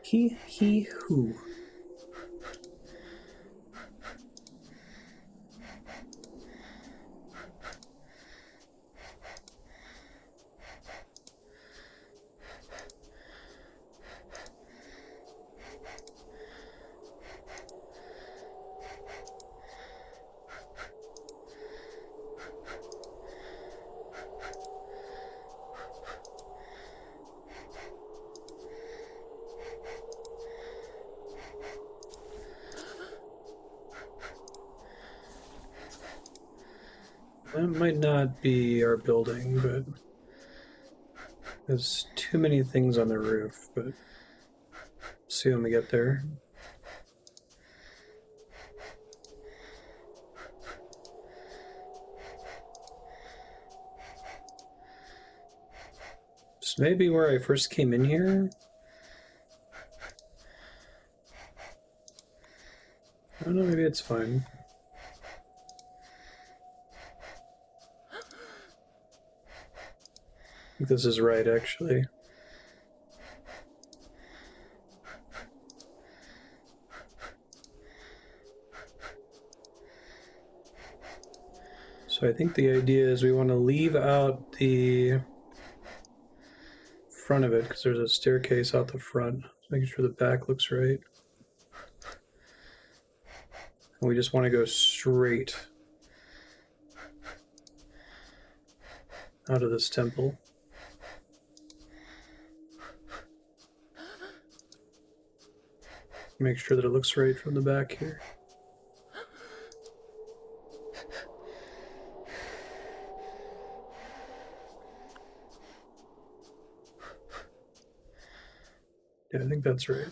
He, who. That might not be our building, but there's too many things on the roof, but see when we get there. This may be where I first came in here. I don't know, maybe it's fine. I think this is right, actually. So I think the idea is we want to leave out the front of it because there's a staircase out the front. Just making sure the back looks right. And we just want to go straight out of this temple. Make sure that it looks right from the back here. Yeah, I think that's right.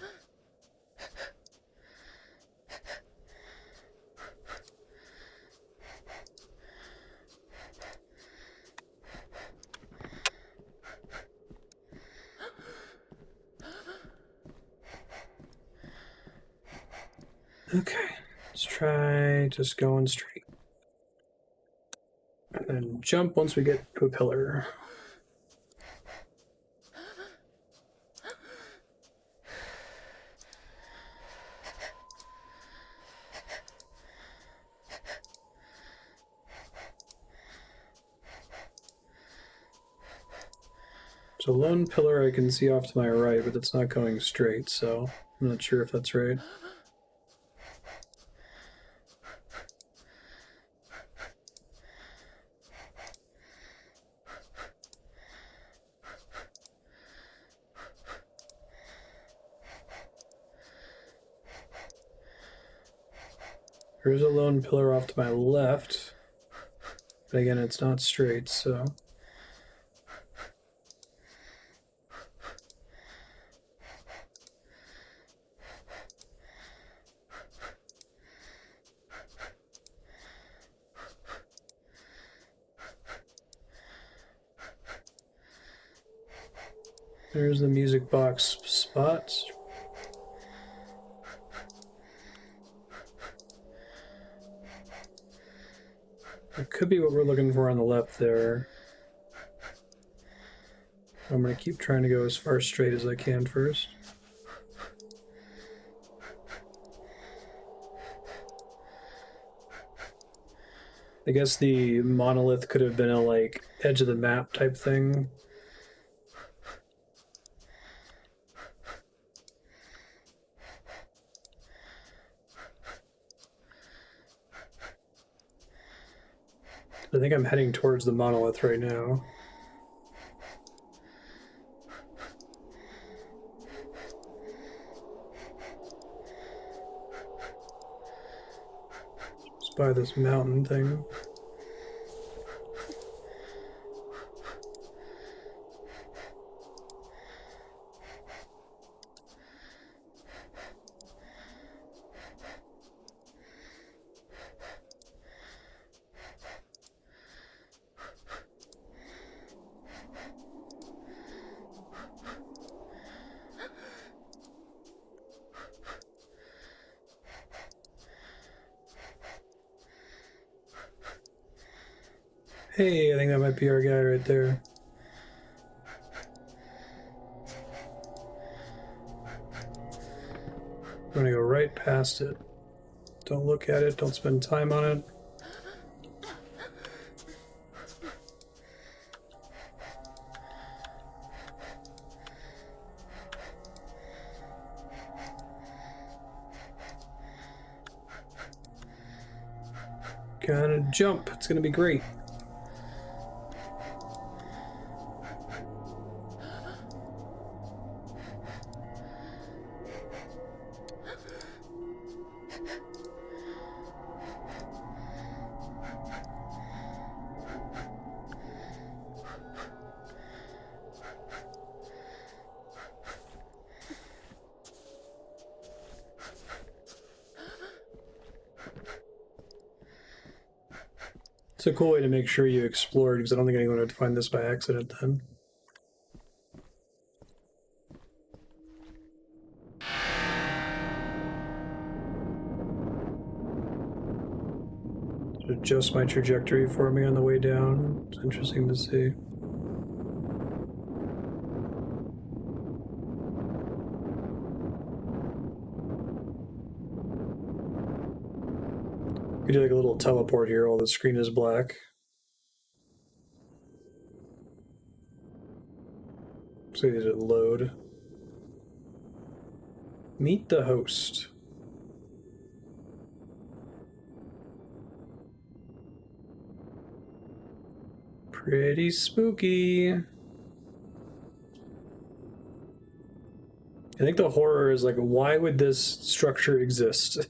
Okay, let's try just going straight. And then jump once we get to a pillar. So lone pillar I can see off to my right, but it's not going straight, so I'm not sure if that's right. There's a lone pillar off to my left, but again, it's not straight, so... There's the music box spots. It could be what we're looking for on the left there. I'm going to keep trying to go as far straight as I can first. I guess the monolith could have been a, like, edge of the map type thing. I think I'm heading towards the monolith right now. by this mountain thing. Hey, I think that might be our guy right there. I'm gonna go right past it. Don't look at it, don't spend time on it. Gotta jump, it's gonna be great. It's a cool way to make sure you explored, because I don't think anyone would find this by accident then. Adjust my trajectory for me on the way down. It's interesting to see. You do like a little teleport here while the screen is black. So did it load? Meet the host. Pretty spooky. I think the horror is like, why would this structure exist?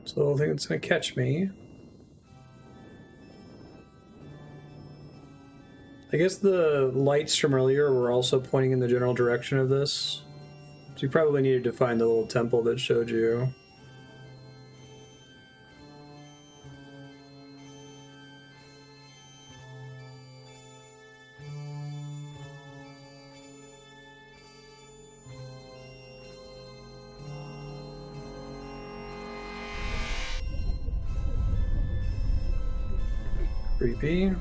So the little thing that's going to catch me. I guess the lights from earlier were also pointing in the general direction of this. So you probably needed to find the little temple that showed you. Creepy.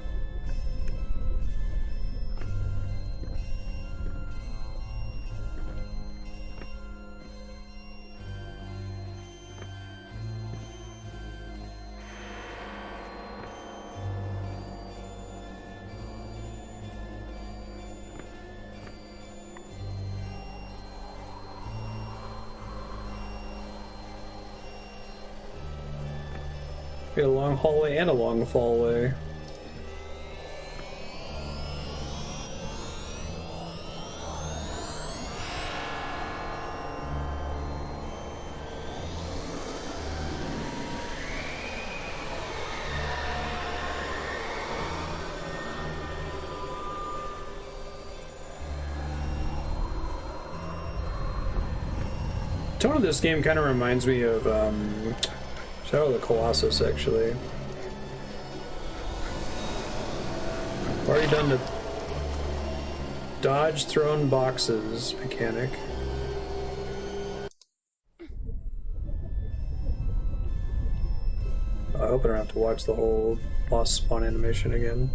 We had a long hallway and a long fallway. The tone of this game kind of reminds me of Shadow of the Colossus, actually. I've already done the dodge thrown boxes mechanic. I hope I don't have to watch the whole boss spawn animation again.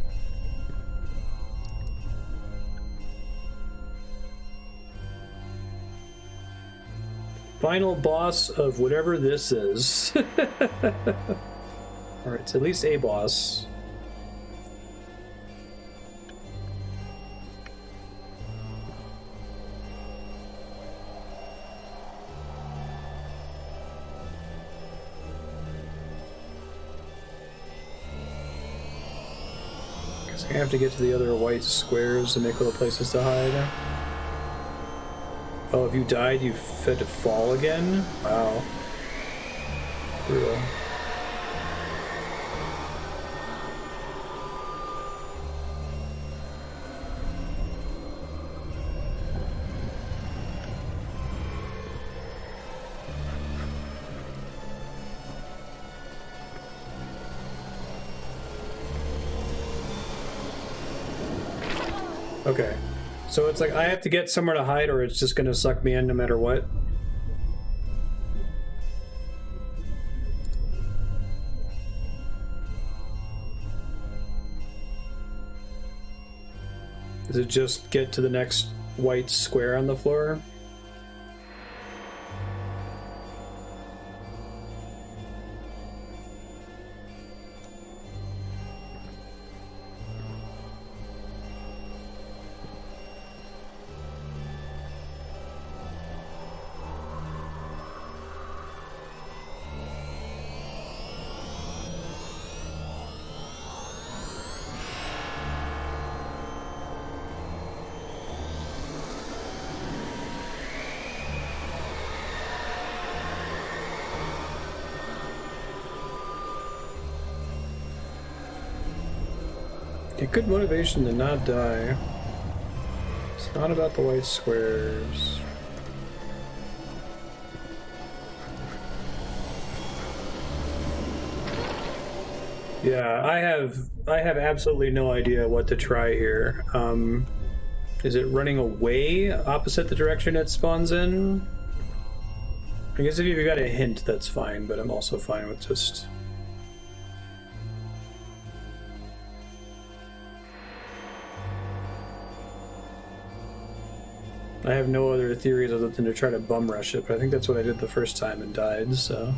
Final boss of whatever this is. Alright, it's at least a boss. So I have to get to the other white squares to make little places to hide. Oh, if you died, you had to fall again? Wow. Brutal. Okay. So it's like I have to get somewhere to hide or it's just gonna suck me in no matter what? Does it just get to the next white square on the floor? A good motivation to not die. It's not about the white squares. Yeah, I have absolutely no idea what to try here. Is it running away opposite the direction it spawns in? I guess if you've got a hint, that's fine, but I'm also fine with just... I have no other theories other than to try to bum rush it, but I think that's what I did the first time and died, so...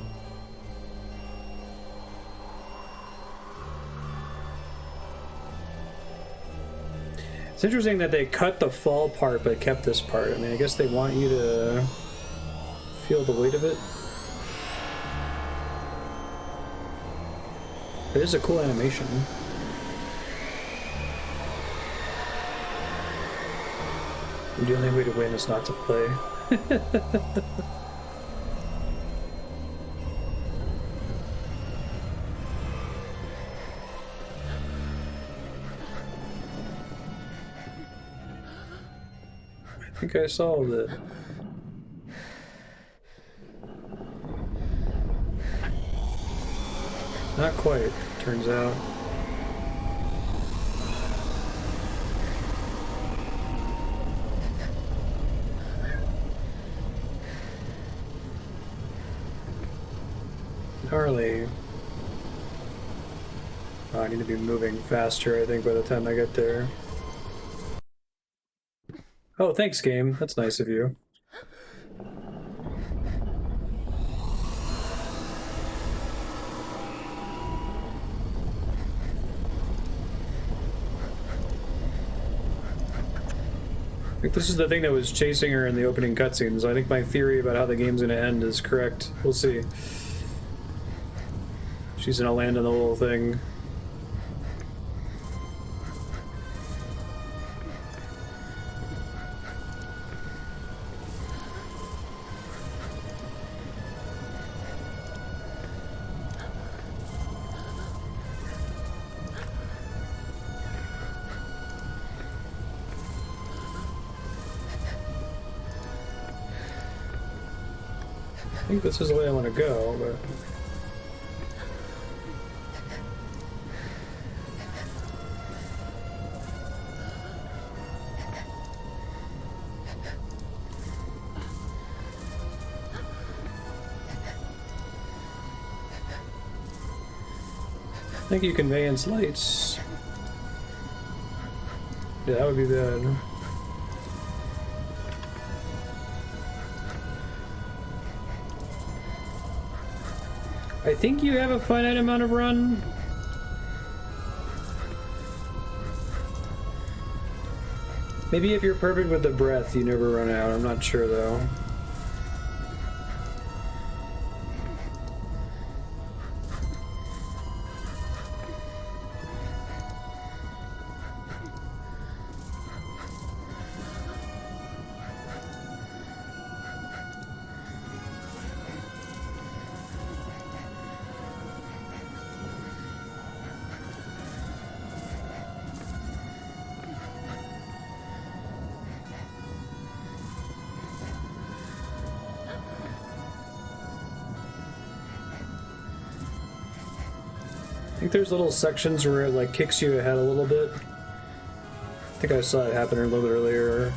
It's interesting that they cut the fall part but kept this part. I mean, I guess they want you to feel the weight of it. It is a cool animation. The only way to win is not to play. I think I solved it. Not quite, turns out. Gnarly. Oh, I need to be moving faster, I think, by the time I get there. Oh, thanks, game. That's nice of you. I think this is the thing that was chasing her in the opening cutscenes. I think my theory about how the game's gonna end is correct. We'll see. She's gonna land on the little thing. I think this is the way I want to go, but... Thank you, conveyance lights. Yeah, that would be bad. I think you have a finite amount of run. Maybe if you're perfect with the breath, you never run out. I'm not sure, though. think there's little sections where it like kicks you ahead a little bit. I think I saw it happen a little bit earlier.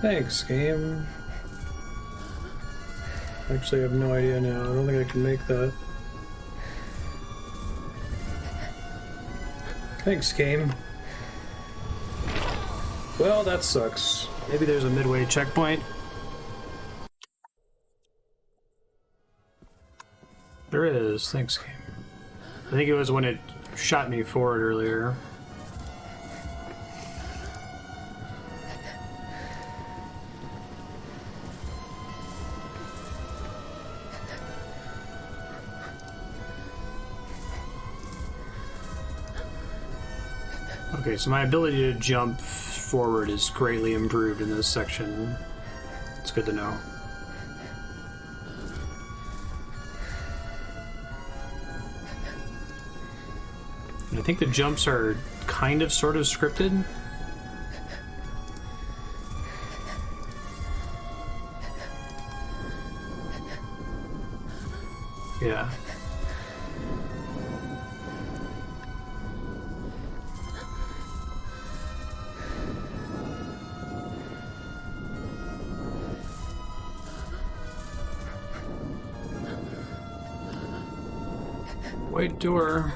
Thanks, game. Actually, I have no idea now. I don't think I can make that. Thanks, game. Well, that sucks. Maybe there's a midway checkpoint. There is. Thanks, game. I think it was when it shot me forward earlier. Okay, so my ability to jump forward is greatly improved in this section. It's good to know. And I think the jumps are kind of sort of scripted. Yeah. White door.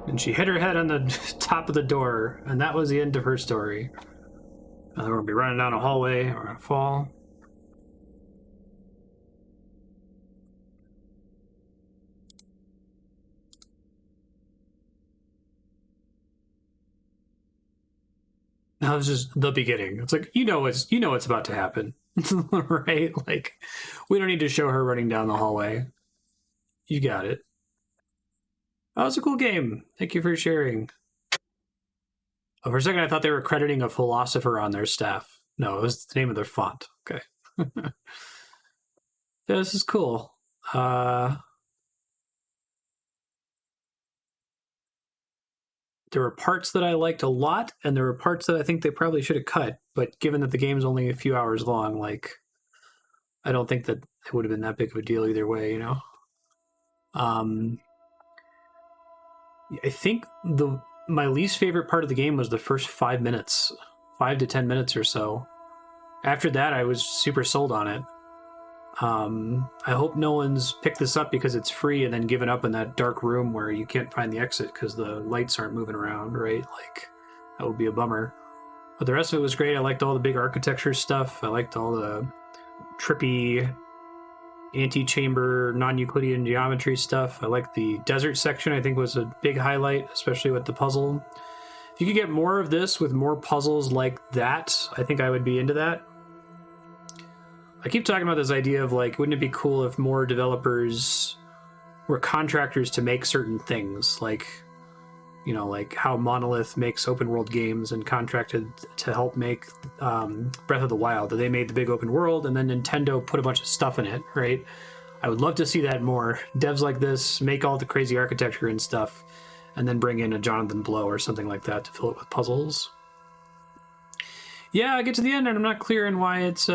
And she hit her head on the top of the door, and that was the end of her story. We're gonna be running down a hallway, we're gonna fall. That was just the beginning. It's like, you know what's about to happen. Right? Like, we don't need to show her running down the hallway. You got it. Oh, it's a cool game. Thank you for sharing. Oh, for a second, I thought they were crediting a philosopher on their staff. No, it was the name of their font. Okay. Yeah, this is cool. There were parts that I liked a lot, and there were parts that I think they probably should have cut. But given that the game's only a few hours long, like, I don't think that it would have been that big of a deal either way, you know? I think my least favorite part of the game was the first 5 minutes, 5 to 10 minutes or so. After that, I was super sold on it. I hope no one's picked this up because it's free and then given up in that dark room where you can't find the exit because the lights aren't moving around, right? Like, that would be a bummer. But the rest of it was great. I liked all the big architecture stuff. I liked all the trippy antechamber, non-Euclidean geometry stuff. I liked the desert section. I think was a big highlight, especially with the puzzle. If you could get more of this with more puzzles like that, I think I would be into that. I keep talking about this idea of, like, wouldn't it be cool if more developers were contractors to make certain things, like, you know, like how Monolith makes open world games and contracted to help make Breath of the Wild. That they made the big open world and then Nintendo put a bunch of stuff in it, right? I would love to see that more. Devs like this make all the crazy architecture and stuff and then bring in a Jonathan Blow or something like that to fill it with puzzles. Yeah, I get to the end and I'm not clear on why it's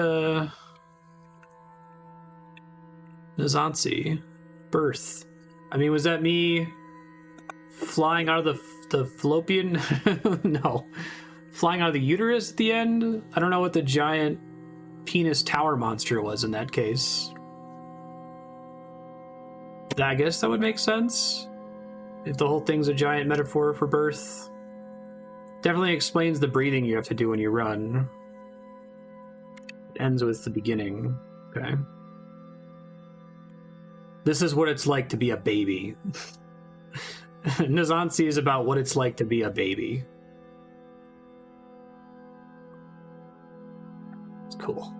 NaissanceE. Birth. I mean, was that me flying out of the fallopian? No. Flying out of the uterus at the end? I don't know what the giant penis tower monster was in that case. I guess that would make sense. If the whole thing's a giant metaphor for birth. Definitely explains the breathing you have to do when you run. It ends with the beginning. Okay. This is what it's like to be a baby. NaissanceE is about what it's like to be a baby. It's cool.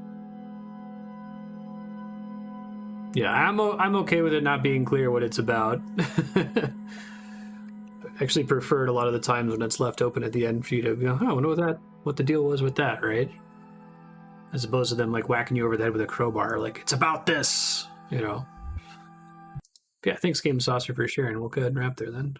Yeah, I'm okay with it not being clear what it's about. I actually prefer it a lot of the times when it's left open at the end for you to go, oh, I wonder what the deal was with that, right? As opposed to them like whacking you over the head with a crowbar, like it's about this, you know. Yeah, thanks Game Saucer for sharing. We'll go ahead and wrap there then.